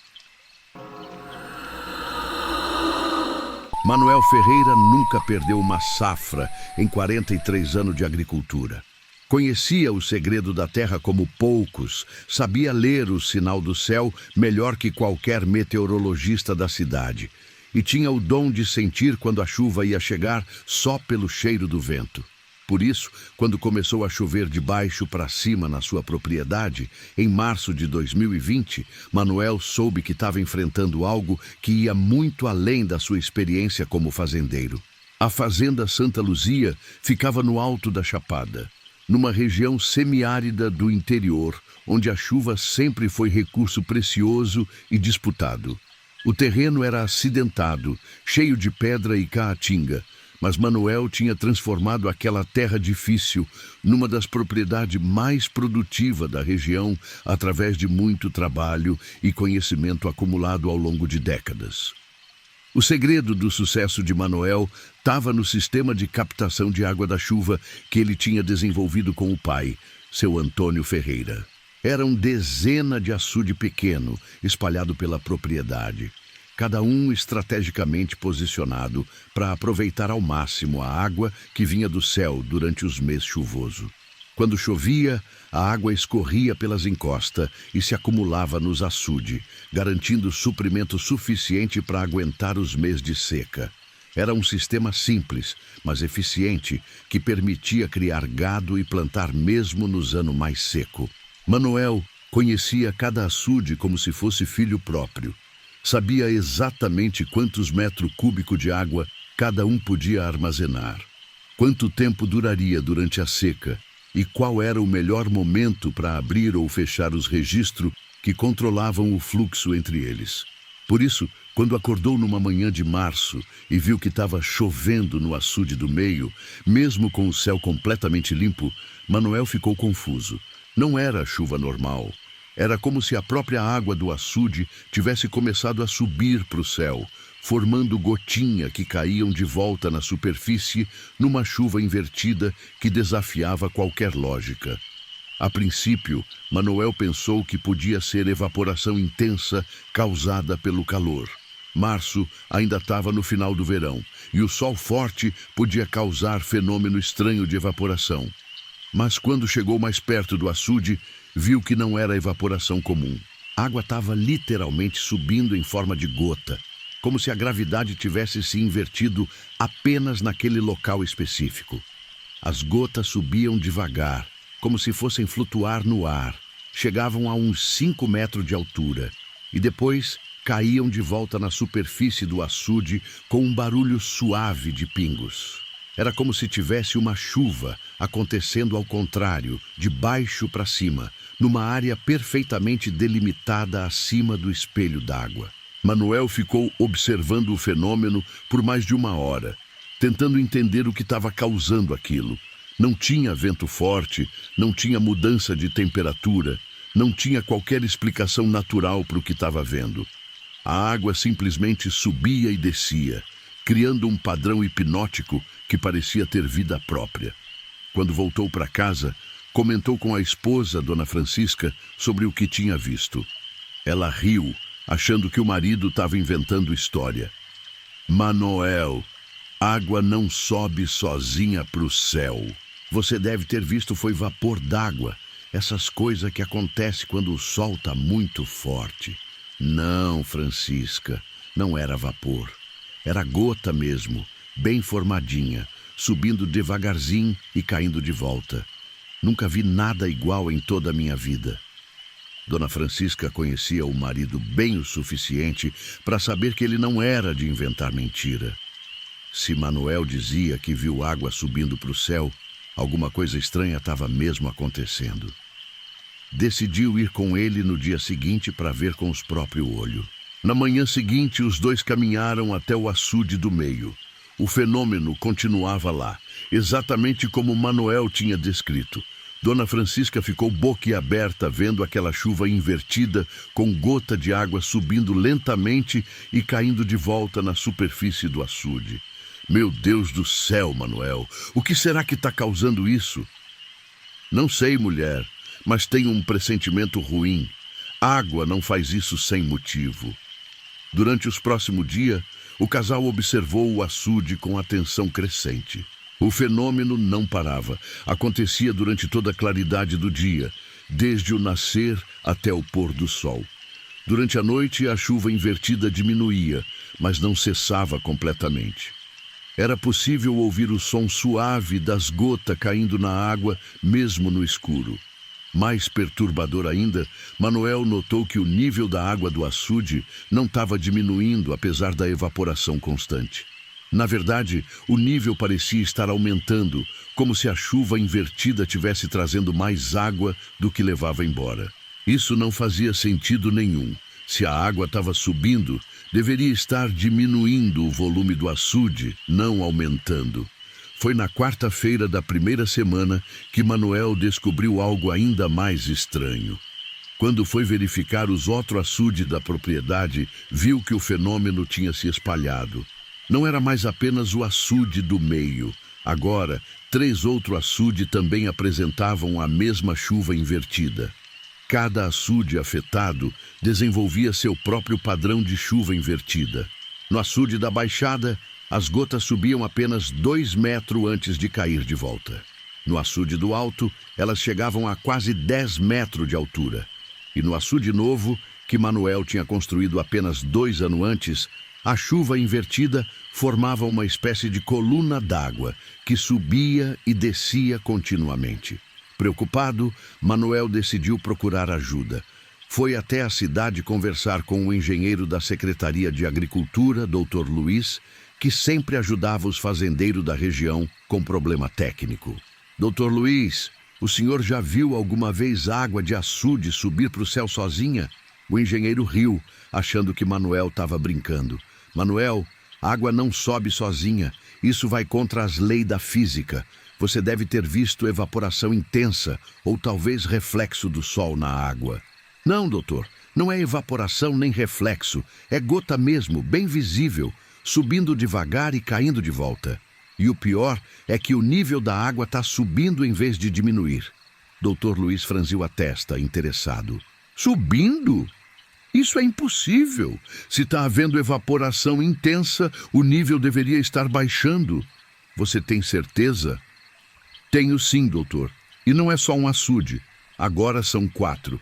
[SPEAKER 1] Manuel Ferreira nunca perdeu uma safra em 43 anos de agricultura. Conhecia o segredo da terra como poucos, sabia ler o sinal do céu melhor que qualquer meteorologista da cidade, e tinha o dom de sentir quando a chuva ia chegar só pelo cheiro do vento. Por isso, quando começou a chover de baixo para cima na sua propriedade, em março de 2020, Manuel soube que estava enfrentando algo que ia muito além da sua experiência como fazendeiro. A fazenda Santa Luzia ficava no alto da Chapada, numa região semiárida do interior, onde a chuva sempre foi recurso precioso e disputado. O terreno era acidentado, cheio de pedra e caatinga, mas Manuel tinha transformado aquela terra difícil numa das propriedades mais produtivas da região através de muito trabalho e conhecimento acumulado ao longo de décadas. O segredo do sucesso de Manuel estava no sistema de captação de água da chuva que ele tinha desenvolvido com o pai, seu Antônio Ferreira. Eram dezenas de açude pequeno espalhado pela propriedade, cada um estrategicamente posicionado para aproveitar ao máximo a água que vinha do céu durante os meses chuvosos. Quando chovia, a água escorria pelas encostas e se acumulava nos açudes, garantindo suprimento suficiente para aguentar os meses de seca. Era um sistema simples, mas eficiente, que permitia criar gado e plantar mesmo nos anos mais secos. Manuel conhecia cada açude como se fosse filho próprio. Sabia exatamente quantos metros cúbicos de água cada um podia armazenar, quanto tempo duraria durante a seca e qual era o melhor momento para abrir ou fechar os registros que controlavam o fluxo entre eles. Por isso, quando acordou numa manhã de março e viu que estava chovendo no açude do meio, mesmo com o céu completamente limpo, Manuel ficou confuso. Não era chuva normal. Era como se a própria água do açude tivesse começado a subir para o céu, formando gotinhas que caíam de volta na superfície numa chuva invertida que desafiava qualquer lógica. A princípio, Manuel pensou que podia ser evaporação intensa causada pelo calor. Março ainda estava no final do verão, e o sol forte podia causar fenômeno estranho de evaporação. Mas quando chegou mais perto do açude, viu que não era evaporação comum. A água estava literalmente subindo em forma de gota, como se a gravidade tivesse se invertido apenas naquele local específico. As gotas subiam devagar, como se fossem flutuar no ar, chegavam a uns 5 metros de altura e depois caíam de volta na superfície do açude com um barulho suave de pingos. Era como se tivesse uma chuva acontecendo ao contrário, de baixo para cima, numa área perfeitamente delimitada acima do espelho d'água. Manuel ficou observando o fenômeno por mais de 1 hora, tentando entender o que estava causando aquilo. Não tinha vento forte, não tinha mudança de temperatura, não tinha qualquer explicação natural para o que estava vendo. A água simplesmente subia e descia, criando um padrão hipnótico que parecia ter vida própria. Quando voltou para casa, comentou com a esposa, Dona Francisca, sobre o que tinha visto. Ela riu, achando que o marido estava inventando história. Manuel, água não sobe sozinha para o céu. Você deve ter visto foi vapor d'água, essas coisas que acontecem quando o sol está muito forte. Não, Francisca, não era vapor. Era gota mesmo, bem formadinha, subindo devagarzinho e caindo de volta. Nunca vi nada igual em toda a minha vida. Dona Francisca conhecia o marido bem o suficiente para saber que ele não era de inventar mentira. Se Manuel dizia que viu água subindo para o céu, alguma coisa estranha estava mesmo acontecendo. Decidiu ir com ele no dia seguinte para ver com os próprios olhos. Na manhã seguinte, os dois caminharam até o açude do meio. O fenômeno continuava lá, exatamente como Manuel tinha descrito. Dona Francisca ficou boquiaberta vendo aquela chuva invertida com gota de água subindo lentamente e caindo de volta na superfície do açude. Meu Deus do céu, Manuel, o que será que está causando isso? Não sei, mulher, mas tenho um pressentimento ruim. Água não faz isso sem motivo. Durante os próximos dias, o casal observou o açude com atenção crescente. O fenômeno não parava. Acontecia durante toda a claridade do dia, desde o nascer até o pôr do sol. Durante a noite, a chuva invertida diminuía, mas não cessava completamente. Era possível ouvir o som suave das gotas caindo na água, mesmo no escuro. Mais perturbador ainda, Manuel notou que o nível da água do açude não estava diminuindo, apesar da evaporação constante. Na verdade, o nível parecia estar aumentando, como se a chuva invertida tivesse trazendo mais água do que levava embora. Isso não fazia sentido nenhum. Se a água estava subindo, deveria estar diminuindo o volume do açude, não aumentando. Foi na quarta-feira da primeira semana que Manuel descobriu algo ainda mais estranho. Quando foi verificar os outros açudes da propriedade, viu que o fenômeno tinha se espalhado. Não era mais apenas o açude do meio. Agora, 3 outros açudes também apresentavam a mesma chuva invertida. Cada açude afetado desenvolvia seu próprio padrão de chuva invertida. No açude da Baixada, as gotas subiam apenas 2 metros antes de cair de volta. No açude do Alto, elas chegavam a quase 10 metros de altura. E no açude novo, que Manuel tinha construído apenas 2 anos antes, a chuva invertida formava uma espécie de coluna d'água que subia e descia continuamente. Preocupado, Manuel decidiu procurar ajuda. Foi até a cidade conversar com o engenheiro da Secretaria de Agricultura, Dr. Luiz, que sempre ajudava os fazendeiros da região com problema técnico. Dr. Luiz, o senhor já viu alguma vez água de açude subir para o céu sozinha? O engenheiro riu, achando que Manuel estava brincando. Manuel, água não sobe sozinha. Isso vai contra as leis da física. Você deve ter visto evaporação intensa ou talvez reflexo do sol na água. Não, doutor, não é evaporação nem reflexo. É gota mesmo, bem visível, subindo devagar e caindo de volta. E o pior é que o nível da água está subindo em vez de diminuir. Dr. Luiz franziu a testa, interessado. Subindo? Isso é impossível. Se está havendo evaporação intensa, o nível deveria estar baixando. Você tem certeza? Tenho sim, doutor. E não é só um açude. Agora são 4.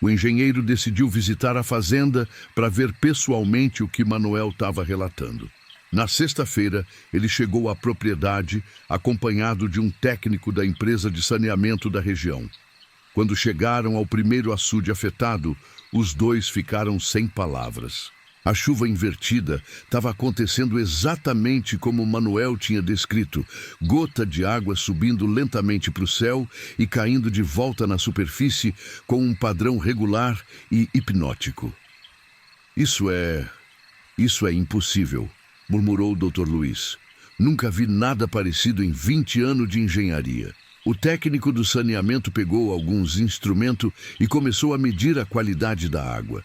[SPEAKER 1] O engenheiro decidiu visitar a fazenda para ver pessoalmente o que Manuel estava relatando. Na sexta-feira, ele chegou à propriedade acompanhado de um técnico da empresa de saneamento da região. Quando chegaram ao primeiro açude afetado, os dois ficaram sem palavras. A chuva invertida estava acontecendo exatamente como Manuel tinha descrito, gota de água subindo lentamente para o céu e caindo de volta na superfície com um padrão regular e hipnótico. Isso é impossível, murmurou o Dr. Luiz. Nunca vi nada parecido em 20 anos de engenharia. O técnico do saneamento pegou alguns instrumentos e começou a medir a qualidade da água.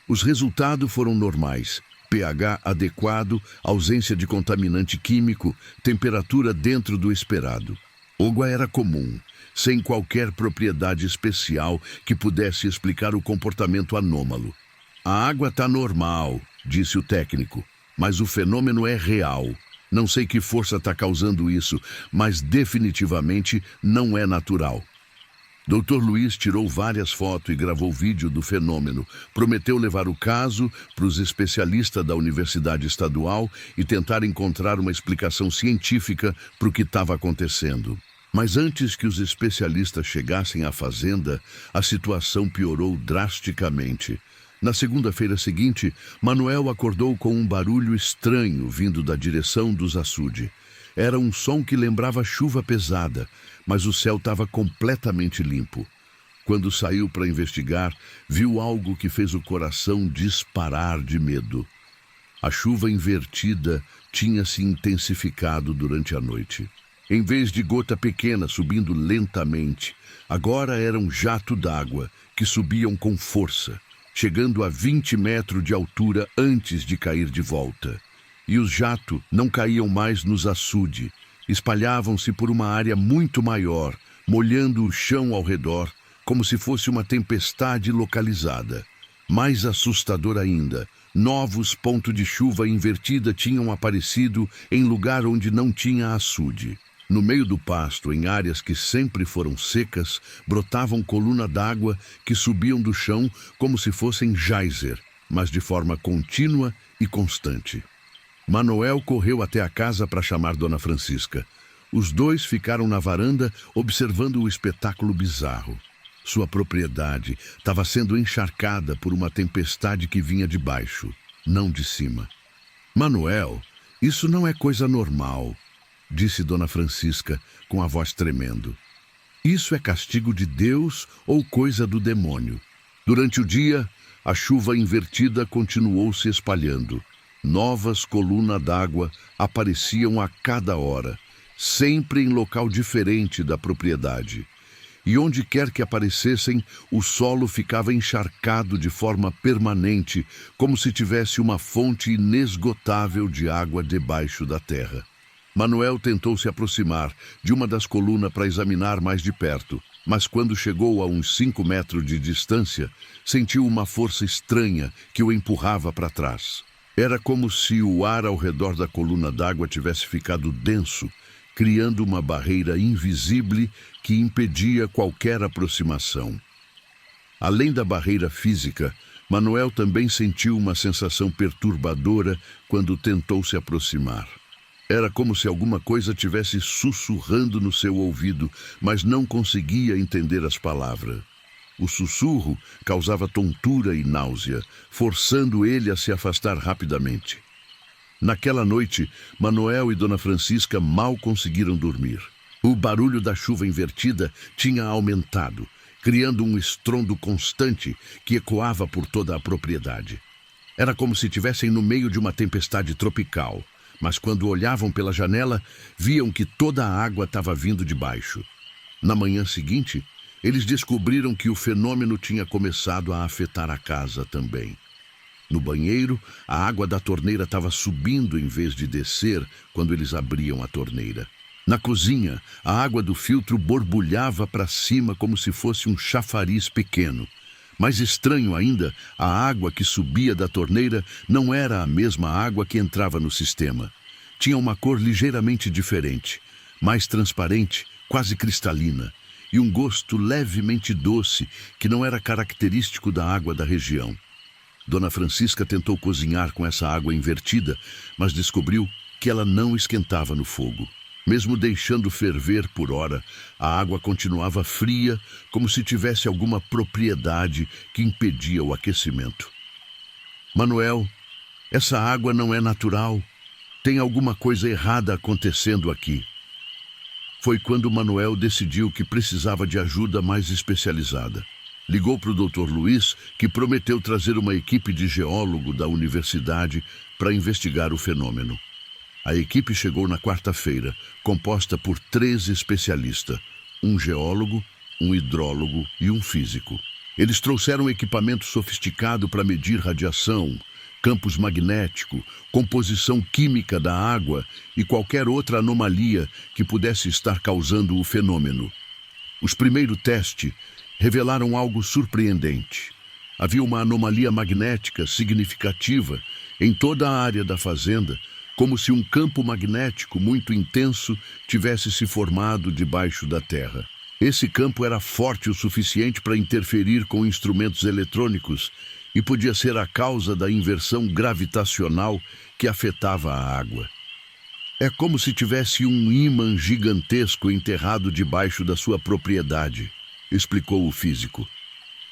[SPEAKER 1] Os resultados foram normais: pH adequado, ausência de contaminante químico, temperatura dentro do esperado. A água era comum, sem qualquer propriedade especial que pudesse explicar o comportamento anômalo. A água está normal, disse o técnico, mas o fenômeno é real. Não sei que força está causando isso, mas definitivamente não é natural. Dr. Luiz tirou várias fotos e gravou vídeo do fenômeno. Prometeu levar o caso para os especialistas da Universidade Estadual e tentar encontrar uma explicação científica para o que estava acontecendo. Mas antes que os especialistas chegassem à fazenda, a situação piorou drasticamente. Na segunda-feira seguinte, Manuel acordou com um barulho estranho vindo da direção dos açudes. Era um som que lembrava chuva pesada, mas o céu estava completamente limpo. Quando saiu para investigar, viu algo que fez o coração disparar de medo. A chuva invertida tinha se intensificado durante a noite. Em vez de gota pequena subindo lentamente, agora era um jato d'água que subiam com força, chegando a 20 metros de altura antes de cair de volta. E os jatos não caíam mais nos açudes, espalhavam-se por uma área muito maior, molhando o chão ao redor, como se fosse uma tempestade localizada. Mais assustador ainda, novos pontos de chuva invertida tinham aparecido em lugar onde não tinha açude. No meio do pasto, em áreas que sempre foram secas, brotavam colunas d'água que subiam do chão como se fossem geyser, mas de forma contínua e constante. Manoel correu até a casa para chamar Dona Francisca. Os dois ficaram na varanda observando o espetáculo bizarro. Sua propriedade estava sendo encharcada por uma tempestade que vinha de baixo, não de cima. Manoel, isso não é coisa normal, disse Dona Francisca com a voz tremendo. Isso é castigo de Deus ou coisa do demônio? Durante o dia, a chuva invertida continuou se espalhando. Novas colunas d'água apareciam a cada hora, sempre em local diferente da propriedade. E onde quer que aparecessem, o solo ficava encharcado de forma permanente, como se tivesse uma fonte inesgotável de água debaixo da terra. Manoel tentou se aproximar de uma das colunas para examinar mais de perto, mas quando chegou a uns 5 metros de distância, sentiu uma força estranha que o empurrava para trás. Era como se o ar ao redor da coluna d'água tivesse ficado denso, criando uma barreira invisível que impedia qualquer aproximação. Além da barreira física, Manoel também sentiu uma sensação perturbadora quando tentou se aproximar. Era como se alguma coisa estivesse sussurrando no seu ouvido, mas não conseguia entender as palavras. O sussurro causava tontura e náusea, forçando ele a se afastar rapidamente. Naquela noite, Manoel e Dona Francisca mal conseguiram dormir. O barulho da chuva invertida tinha aumentado, criando um estrondo constante que ecoava por toda a propriedade. Era como se estivessem no meio de uma tempestade tropical, mas quando olhavam pela janela, viam que toda a água estava vindo de baixo. Na manhã seguinte, eles descobriram que o fenômeno tinha começado a afetar a casa também. No banheiro, a água da torneira estava subindo em vez de descer quando eles abriam a torneira. Na cozinha, a água do filtro borbulhava para cima como se fosse um chafariz pequeno. Mais estranho ainda, a água que subia da torneira não era a mesma água que entrava no sistema. Tinha uma cor ligeiramente diferente, mais transparente, quase cristalina, e um gosto levemente doce que não era característico da água da região. Dona Francisca tentou cozinhar com essa água invertida, mas descobriu que ela não esquentava no fogo. Mesmo deixando ferver por hora, a água continuava fria, como se tivesse alguma propriedade que impedia o aquecimento. Manoel, essa água não é natural. Tem alguma coisa errada acontecendo aqui. Foi quando Manoel decidiu que precisava de ajuda mais especializada. Ligou para o Dr. Luiz, que prometeu trazer uma equipe de geólogo da universidade para investigar o fenômeno. A equipe chegou na quarta-feira, composta por 3 especialistas, um geólogo, um hidrólogo e um físico. Eles trouxeram equipamento sofisticado para medir radiação, campos magnéticos, composição química da água e qualquer outra anomalia que pudesse estar causando o fenômeno. Os primeiros testes revelaram algo surpreendente. Havia uma anomalia magnética significativa em toda a área da fazenda, como se um campo magnético muito intenso tivesse se formado debaixo da terra. Esse campo era forte o suficiente para interferir com instrumentos eletrônicos e podia ser a causa da inversão gravitacional que afetava a água. É como se tivesse um ímã gigantesco enterrado debaixo da sua propriedade, explicou o físico.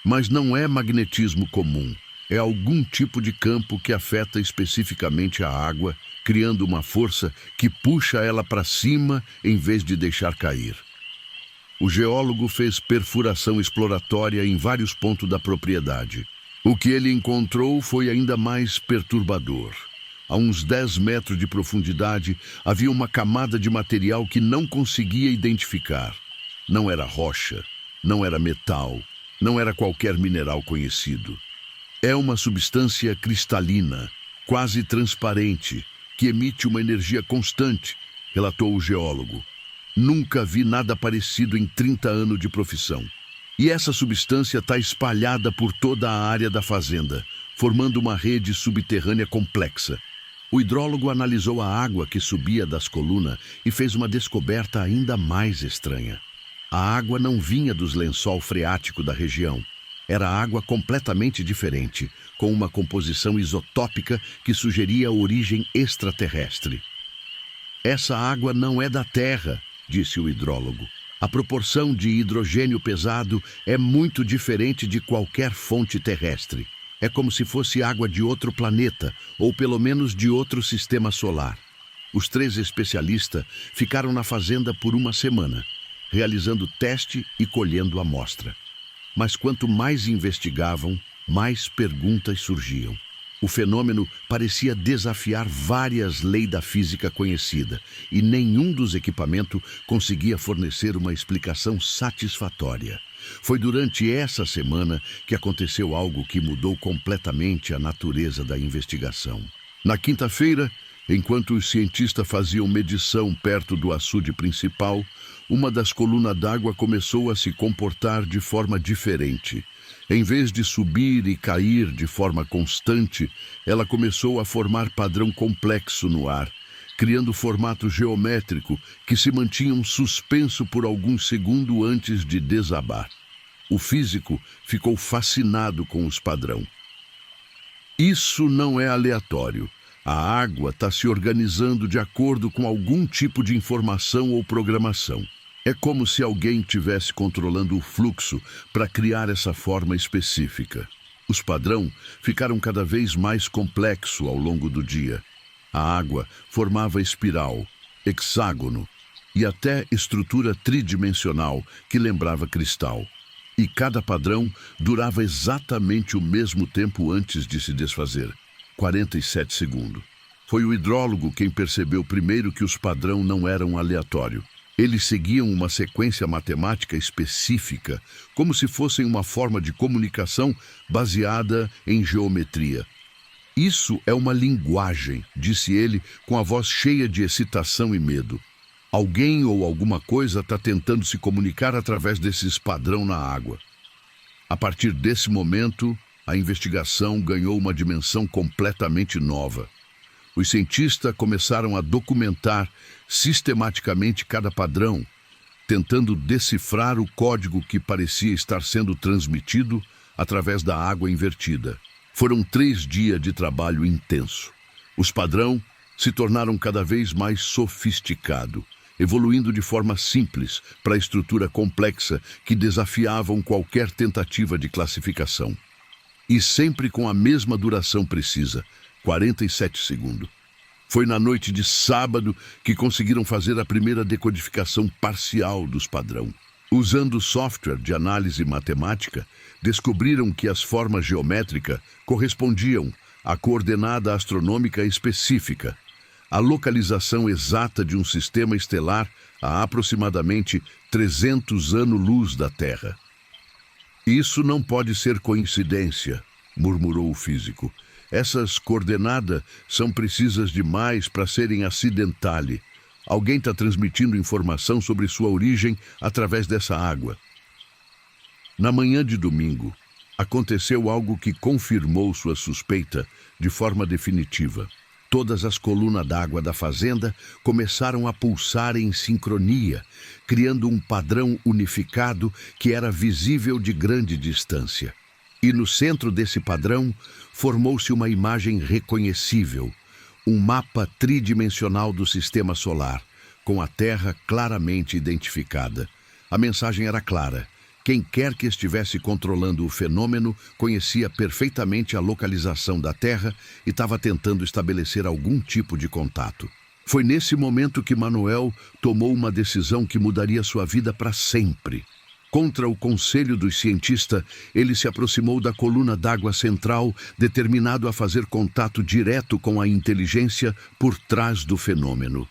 [SPEAKER 1] Mas não é magnetismo comum. É algum tipo de campo que afeta especificamente a água, criando uma força que puxa ela para cima em vez de deixar cair. O geólogo fez perfuração exploratória em vários pontos da propriedade. O que ele encontrou foi ainda mais perturbador. A uns 10 metros de profundidade, havia uma camada de material que não conseguia identificar. Não era rocha, não era metal, não era qualquer mineral conhecido. É uma substância cristalina, quase transparente, que emite uma energia constante, relatou o geólogo. Nunca vi nada parecido em 30 anos de profissão. E essa substância está espalhada por toda a área da fazenda, formando uma rede subterrânea complexa. O hidrólogo analisou a água que subia das colunas e fez uma descoberta ainda mais estranha. A água não vinha dos lençol freático da região. Era água completamente diferente, com uma composição isotópica que sugeria origem extraterrestre. Essa água não é da Terra, disse o hidrólogo. A proporção de hidrogênio pesado é muito diferente de qualquer fonte terrestre. É como se fosse água de outro planeta, ou pelo menos de outro sistema solar. Os 3 especialistas ficaram na fazenda por uma semana, realizando teste e colhendo amostra. Mas quanto mais investigavam, mais perguntas surgiam. O fenômeno parecia desafiar várias leis da física conhecida e nenhum dos equipamentos conseguia fornecer uma explicação satisfatória. Foi durante essa semana que aconteceu algo que mudou completamente a natureza da investigação. Na quinta-feira, enquanto os cientistas faziam medição perto do açude principal, uma das colunas d'água começou a se comportar de forma diferente. Em vez de subir e cair de forma constante, ela começou a formar padrão complexo no ar, criando formato geométrico que se mantinham suspenso por alguns segundos antes de desabar. O físico ficou fascinado com os padrões. Isso não é aleatório. A água está se organizando de acordo com algum tipo de informação ou programação. É como se alguém estivesse controlando o fluxo para criar essa forma específica. Os padrões ficaram cada vez mais complexos ao longo do dia. A água formava espiral, hexágono e até estrutura tridimensional que lembrava cristal. E cada padrão durava exatamente o mesmo tempo antes de se desfazer, 47 segundos. Foi o hidrólogo quem percebeu primeiro que os padrões não eram aleatórios. Eles seguiam uma sequência matemática específica, como se fossem uma forma de comunicação baseada em geometria. Isso é uma linguagem, disse ele com a voz cheia de excitação e medo. Alguém ou alguma coisa está tentando se comunicar através desses padrões na água. A partir desse momento, a investigação ganhou uma dimensão completamente nova. Os cientistas começaram a documentar sistematicamente cada padrão, tentando decifrar o código que parecia estar sendo transmitido através da água invertida. Foram 3 dias de trabalho intenso. Os padrões se tornaram cada vez mais sofisticados, evoluindo de forma simples para a estrutura complexa que desafiavam qualquer tentativa de classificação. E sempre com a mesma duração precisa, 47 segundos. Foi na noite de sábado que conseguiram fazer a primeira decodificação parcial dos padrões. Usando software de análise matemática, descobriram que as formas geométricas correspondiam à coordenada astronômica específica, a localização exata de um sistema estelar a aproximadamente 300 anos-luz da Terra. Isso não pode ser coincidência, murmurou o físico. Essas coordenadas são precisas demais para serem acidentais. Alguém está transmitindo informação sobre sua origem através dessa água. Na manhã de domingo, aconteceu algo que confirmou sua suspeita de forma definitiva. Todas as colunas d'água da fazenda começaram a pulsar em sincronia, criando um padrão unificado que era visível de grande distância. E no centro desse padrão, formou-se uma imagem reconhecível, um mapa tridimensional do sistema solar, com a Terra claramente identificada. A mensagem era clara. Quem quer que estivesse controlando o fenômeno conhecia perfeitamente a localização da Terra e estava tentando estabelecer algum tipo de contato. Foi nesse momento que Manuel tomou uma decisão que mudaria sua vida para sempre. Contra o conselho dos cientistas, ele se aproximou da coluna d'água central, determinado a fazer contato direto com a inteligência por trás do fenômeno.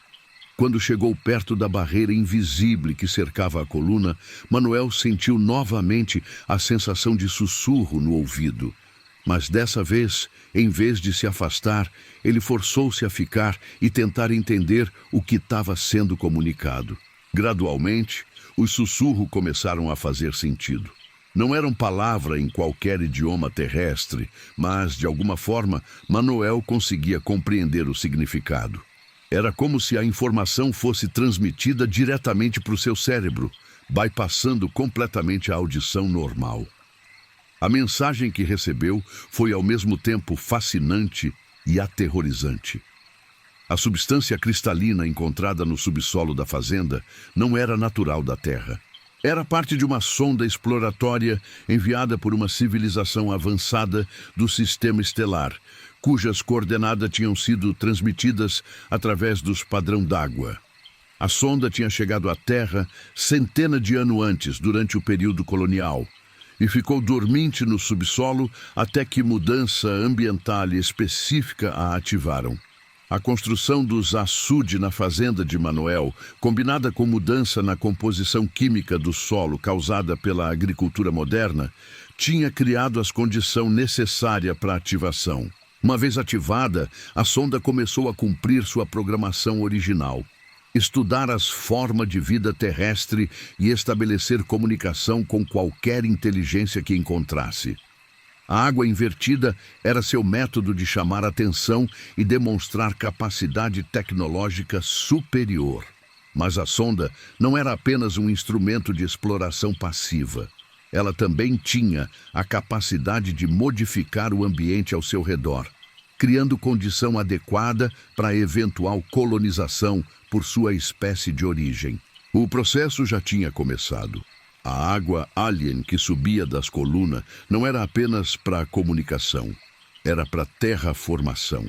[SPEAKER 1] Quando chegou perto da barreira invisível que cercava a coluna, Manuel sentiu novamente a sensação de sussurro no ouvido. Mas dessa vez, em vez de se afastar, ele forçou-se a ficar e tentar entender o que estava sendo comunicado. Gradualmente, os sussurros começaram a fazer sentido. Não eram palavras em qualquer idioma terrestre, mas, de alguma forma, Manuel conseguia compreender o significado. Era como se a informação fosse transmitida diretamente para o seu cérebro, bypassando completamente a audição normal. A mensagem que recebeu foi ao mesmo tempo fascinante e aterrorizante. A substância cristalina encontrada no subsolo da fazenda não era natural da Terra. Era parte de uma sonda exploratória enviada por uma civilização avançada do sistema estelar, cujas coordenadas tinham sido transmitidas através dos padrão d'água. A sonda tinha chegado à Terra centenas de anos antes, durante o período colonial, e ficou dormente no subsolo até que mudança ambiental específica a ativaram. A construção dos açudes na fazenda de Manoel, combinada com mudança na composição química do solo causada pela agricultura moderna, tinha criado as condições necessárias para a ativação. Uma vez ativada, a sonda começou a cumprir sua programação original: estudar as formas de vida terrestre e estabelecer comunicação com qualquer inteligência que encontrasse. A água invertida era seu método de chamar atenção e demonstrar capacidade tecnológica superior. Mas a sonda não era apenas um instrumento de exploração passiva. Ela também tinha a capacidade de modificar o ambiente ao seu redor, criando condição adequada para a eventual colonização por sua espécie de origem. O processo já tinha começado. A água alien que subia das colunas não era apenas para a comunicação, era para a terraformação.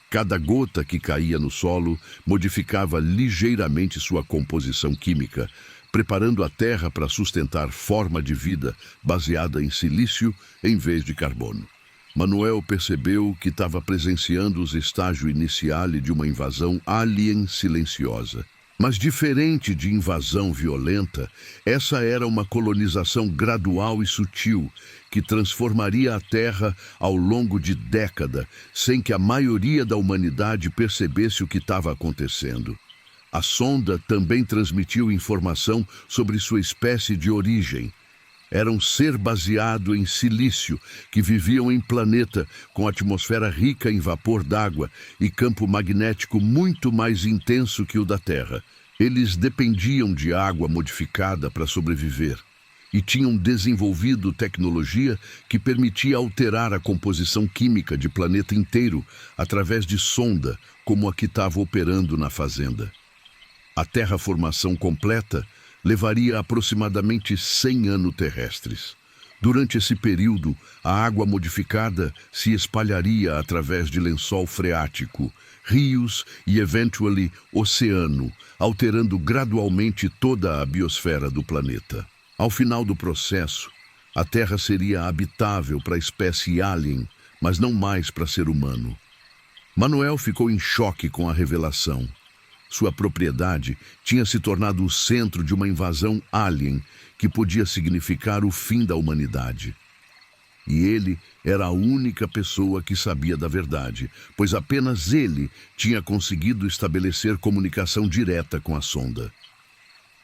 [SPEAKER 1] Cada gota que caía no solo modificava ligeiramente sua composição química, preparando a terra para sustentar forma de vida baseada em silício em vez de carbono. Manoel percebeu que estava presenciando os estágios iniciais de uma invasão alien silenciosa. Mas diferente de invasão violenta, essa era uma colonização gradual e sutil, que transformaria a Terra ao longo de décadas, sem que a maioria da humanidade percebesse o que estava acontecendo. A sonda também transmitiu informação sobre sua espécie de origem. Era um ser baseado em silício, que viviam em planeta com atmosfera rica em vapor d'água e campo magnético muito mais intenso que o da Terra. Eles dependiam de água modificada para sobreviver e tinham desenvolvido tecnologia que permitia alterar a composição química de planeta inteiro através de sonda, como a que estava operando na fazenda. A terraformação completa levaria aproximadamente 100 anos terrestres. Durante esse período, a água modificada se espalharia através de lençol freático, rios e, eventualmente, oceano, alterando gradualmente toda a biosfera do planeta. Ao final do processo, a Terra seria habitável para a espécie alien, mas não mais para ser humano. Manoel ficou em choque com a revelação. Sua propriedade tinha se tornado o centro de uma invasão alien que podia significar o fim da humanidade. E ele era a única pessoa que sabia da verdade, pois apenas ele tinha conseguido estabelecer comunicação direta com a sonda.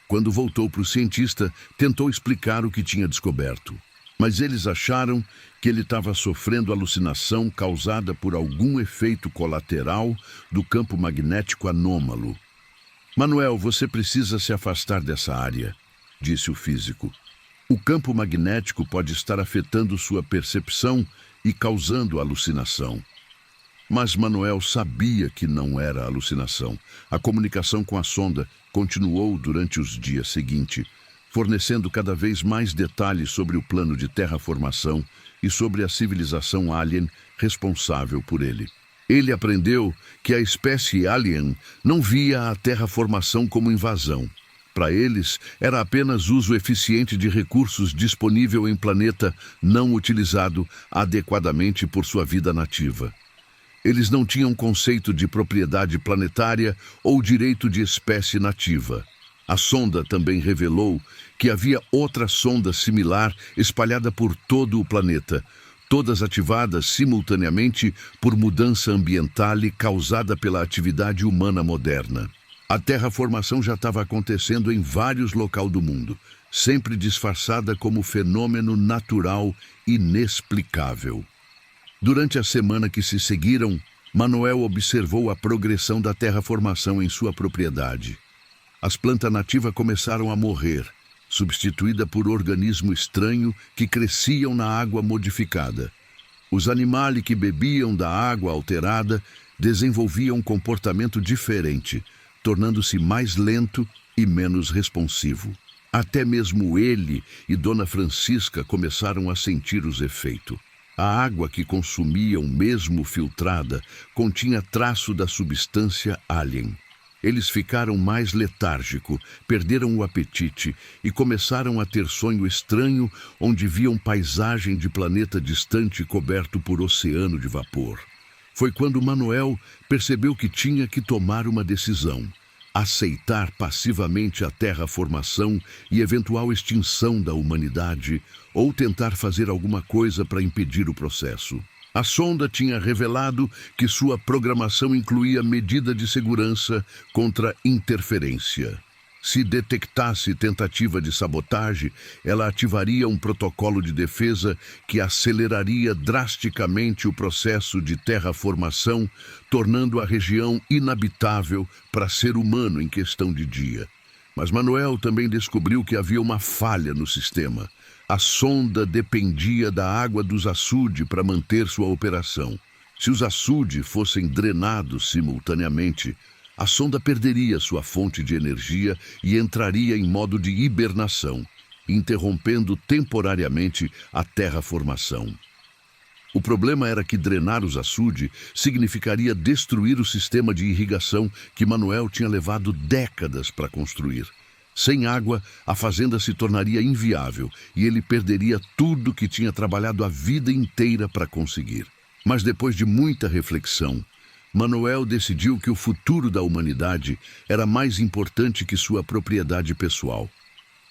[SPEAKER 1] Quando voltou para o cientista, tentou explicar o que tinha descoberto. Mas eles acharam que ele estava sofrendo alucinação causada por algum efeito colateral do campo magnético anômalo. Manoel, você precisa se afastar dessa área, disse o físico. O campo magnético pode estar afetando sua percepção e causando alucinação. Mas Manoel sabia que não era alucinação. A comunicação com a sonda continuou durante os dias seguintes, fornecendo cada vez mais detalhes sobre o plano de terraformação e sobre a civilização alien responsável por ele. Ele aprendeu que a espécie alien não via a terraformação como invasão. Para eles, era apenas uso eficiente de recursos disponível em planeta não utilizado adequadamente por sua vida nativa. Eles não tinham conceito de propriedade planetária ou direito de espécie nativa. A sonda também revelou que havia outra sonda similar espalhada por todo o planeta, todas ativadas simultaneamente por mudança ambiental causada pela atividade humana moderna. A terraformação já estava acontecendo em vários locais do mundo, sempre disfarçada como fenômeno natural inexplicável. Durante a semana que se seguiram, Manoel observou a progressão da terraformação em sua propriedade. As plantas nativas começaram a morrer, substituída por organismo estranho que cresciam na água modificada. Os animais que bebiam da água alterada desenvolviam um comportamento diferente, tornando-se mais lento e menos responsivo. Até mesmo ele e Dona Francisca começaram a sentir os efeitos. A água que consumiam, mesmo filtrada, continha traço da substância alien. Eles ficaram mais letárgicos, perderam o apetite e começaram a ter sonho estranho onde viam paisagem de planeta distante coberto por oceano de vapor. Foi quando Manuel percebeu que tinha que tomar uma decisão: aceitar passivamente a terraformação e eventual extinção da humanidade ou tentar fazer alguma coisa para impedir o processo. A sonda tinha revelado que sua programação incluía medida de segurança contra interferência. Se detectasse tentativa de sabotagem, ela ativaria um protocolo de defesa que aceleraria drasticamente o processo de terraformação, tornando a região inabitável para ser humano em questão de dia. Mas Manuel também descobriu que havia uma falha no sistema. A sonda dependia da água dos açudes para manter sua operação. Se os açudes fossem drenados simultaneamente, a sonda perderia sua fonte de energia e entraria em modo de hibernação, interrompendo temporariamente a terraformação. O problema era que drenar os açudes significaria destruir o sistema de irrigação que Manuel tinha levado décadas para construir. Sem água, a fazenda se tornaria inviável e ele perderia tudo que tinha trabalhado a vida inteira para conseguir. Mas depois de muita reflexão, Manuel decidiu que o futuro da humanidade era mais importante que sua propriedade pessoal.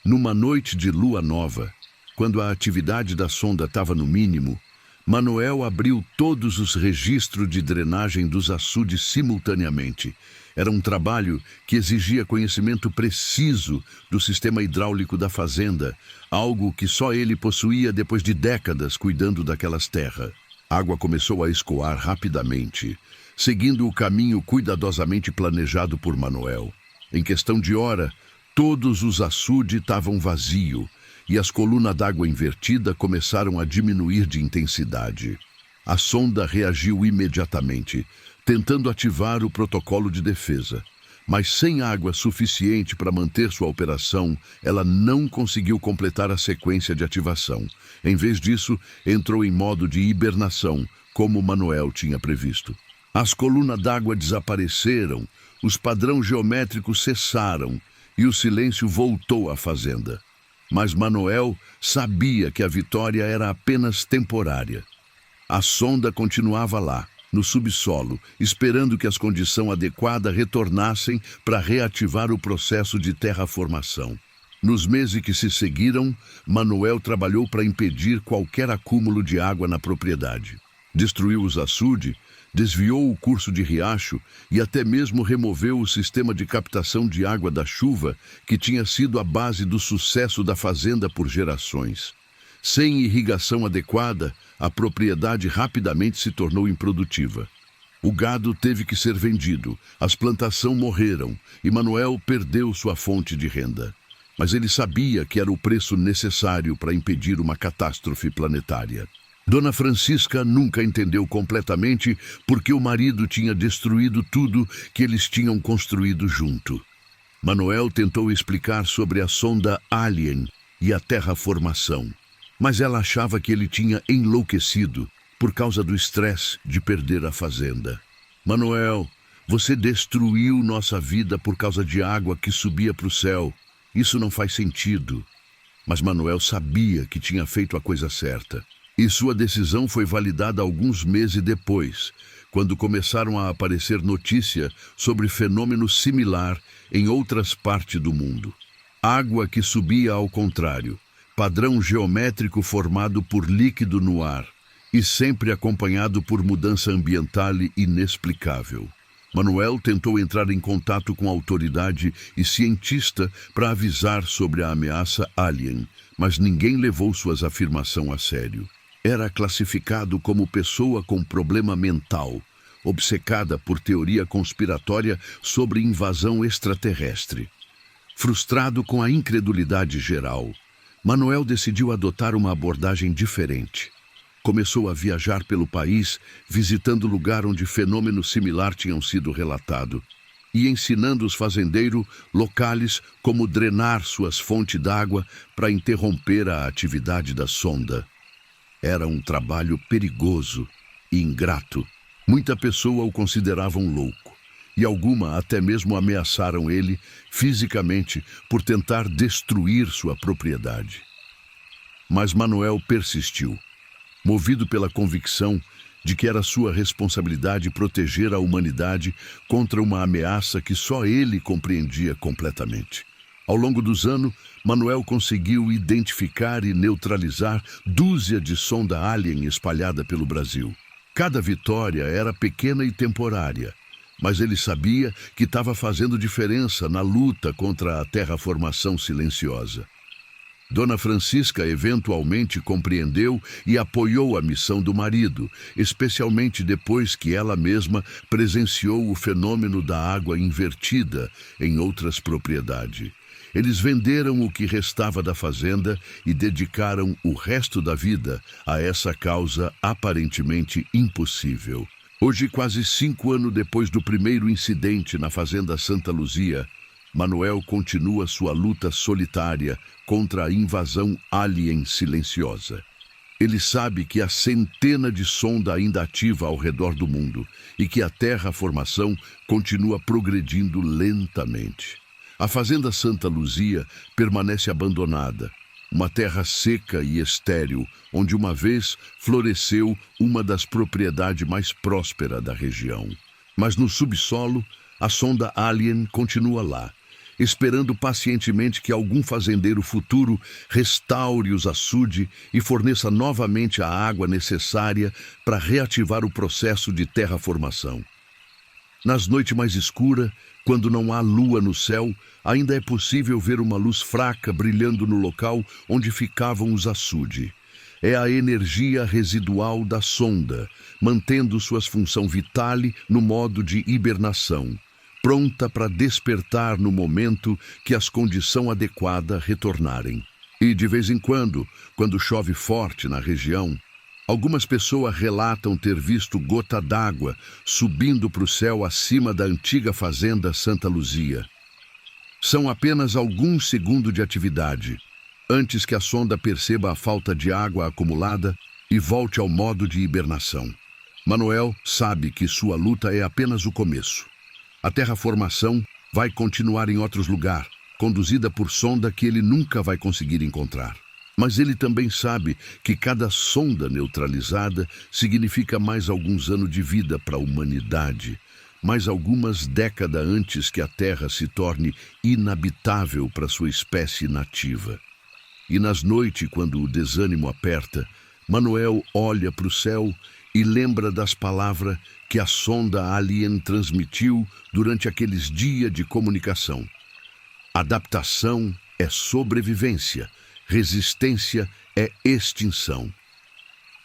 [SPEAKER 1] Numa noite de lua nova, quando a atividade da sonda estava no mínimo, Manuel abriu todos os registros de drenagem dos açudes simultaneamente. Era um trabalho que exigia conhecimento preciso do sistema hidráulico da fazenda, algo que só ele possuía depois de décadas cuidando daquelas terras. A água começou a escoar rapidamente, seguindo o caminho cuidadosamente planejado por Manuel. Em questão de hora, todos os açudes estavam vazios e as colunas d'água invertida começaram a diminuir de intensidade. A sonda reagiu imediatamente, tentando ativar o protocolo de defesa. Mas sem água suficiente para manter sua operação, ela não conseguiu completar a sequência de ativação. Em vez disso, entrou em modo de hibernação, como Manuel tinha previsto. As colunas d'água desapareceram, os padrões geométricos cessaram e o silêncio voltou à fazenda. Mas Manuel sabia que a vitória era apenas temporária. A sonda continuava lá, no subsolo, esperando que as condições adequadas retornassem para reativar o processo de terraformação. Nos meses que se seguiram, Manuel trabalhou para impedir qualquer acúmulo de água na propriedade. Destruiu os açudes, desviou o curso de riacho e até mesmo removeu o sistema de captação de água da chuva que tinha sido a base do sucesso da fazenda por gerações. Sem irrigação adequada, a propriedade rapidamente se tornou improdutiva. O gado teve que ser vendido, as plantações morreram e Manuel perdeu sua fonte de renda. Mas ele sabia que era o preço necessário para impedir uma catástrofe planetária. Dona Francisca nunca entendeu completamente porque o marido tinha destruído tudo que eles tinham construído junto. Manuel tentou explicar sobre a sonda Alien e a terraformação, mas ela achava que ele tinha enlouquecido por causa do estresse de perder a fazenda. Manuel, você destruiu nossa vida por causa de água que subia para o céu. Isso não faz sentido. Mas Manuel sabia que tinha feito a coisa certa. E sua decisão foi validada alguns meses depois, quando começaram a aparecer notícias sobre fenômeno similar em outras partes do mundo. Água que subia ao contrário, padrão geométrico formado por líquido no ar e sempre acompanhado por mudança ambiental inexplicável. Manuel tentou entrar em contato com a autoridade e cientista para avisar sobre a ameaça alien, mas ninguém levou suas afirmações a sério. Era classificado como pessoa com problema mental, obcecada por teoria conspiratória sobre invasão extraterrestre. Frustrado com a incredulidade geral, Manuel decidiu adotar uma abordagem diferente. Começou a viajar pelo país, visitando o lugar onde fenômenos similares tinham sido relatados, e ensinando os fazendeiros locais como drenar suas fontes d'água para interromper a atividade da sonda. Era um trabalho perigoso e ingrato. Muita pessoa o consideravam louco, e alguma até mesmo ameaçaram ele fisicamente por tentar destruir sua propriedade. Mas Manuel persistiu, movido pela convicção de que era sua responsabilidade proteger a humanidade contra uma ameaça que só ele compreendia completamente. Ao longo dos anos, Manuel conseguiu identificar e neutralizar dúzia de sonda alien espalhada pelo Brasil. Cada vitória era pequena e temporária, mas ele sabia que estava fazendo diferença na luta contra a terraformação silenciosa. Dona Francisca eventualmente compreendeu e apoiou a missão do marido, especialmente depois que ela mesma presenciou o fenômeno da água invertida em outras propriedades. Eles venderam o que restava da fazenda e dedicaram o resto da vida a essa causa aparentemente impossível. Hoje, quase 5 anos depois do primeiro incidente na fazenda Santa Luzia, Manuel continua sua luta solitária contra a invasão alien silenciosa. Ele sabe que há centenas de sondas ainda ativas ao redor do mundo e que a terraformação continua progredindo lentamente. A fazenda Santa Luzia permanece abandonada, uma terra seca e estéril, onde uma vez floresceu uma das propriedades mais prósperas da região. Mas no subsolo, a sonda alien continua lá, esperando pacientemente que algum fazendeiro futuro restaure os açudes e forneça novamente a água necessária para reativar o processo de terraformação. Nas noites mais escuras, quando não há lua no céu, ainda é possível ver uma luz fraca brilhando no local onde ficavam os açudes. É a energia residual da sonda, mantendo suas funções vitais no modo de hibernação, pronta para despertar no momento que as condições adequadas retornarem. E, de vez em quando chove forte na região, algumas pessoas relatam ter visto gota d'água subindo para o céu acima da antiga fazenda Santa Luzia. São apenas alguns segundos de atividade, antes que a sonda perceba a falta de água acumulada e volte ao modo de hibernação. Manuel sabe que sua luta é apenas o começo. A terraformação vai continuar em outros lugares, conduzida por sonda que ele nunca vai conseguir encontrar. Mas ele também sabe que cada sonda neutralizada significa mais alguns anos de vida para a humanidade, mais algumas décadas antes que a Terra se torne inabitável para sua espécie nativa. E nas noites, quando o desânimo aperta, Manuel olha para o céu e lembra das palavras que a sonda alien transmitiu durante aqueles dias de comunicação. Adaptação é sobrevivência. Resistência é extinção.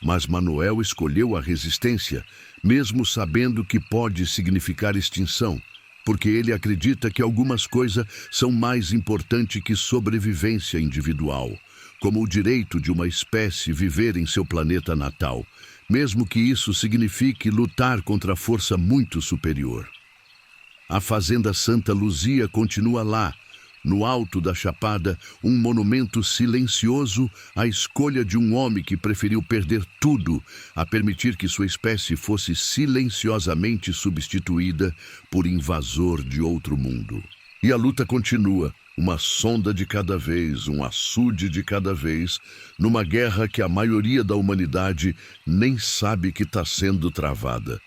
[SPEAKER 1] Mas Manuel escolheu a resistência, mesmo sabendo que pode significar extinção, porque ele acredita que algumas coisas são mais importantes que sobrevivência individual, como o direito de uma espécie viver em seu planeta natal, mesmo que isso signifique lutar contra a força muito superior. A fazenda Santa Luzia continua lá, no alto da chapada, um monumento silencioso à escolha de um homem que preferiu perder tudo a permitir que sua espécie fosse silenciosamente substituída por invasor de outro mundo. E a luta continua, uma sonda de cada vez, um açude de cada vez, numa guerra que a maioria da humanidade nem sabe que está sendo travada.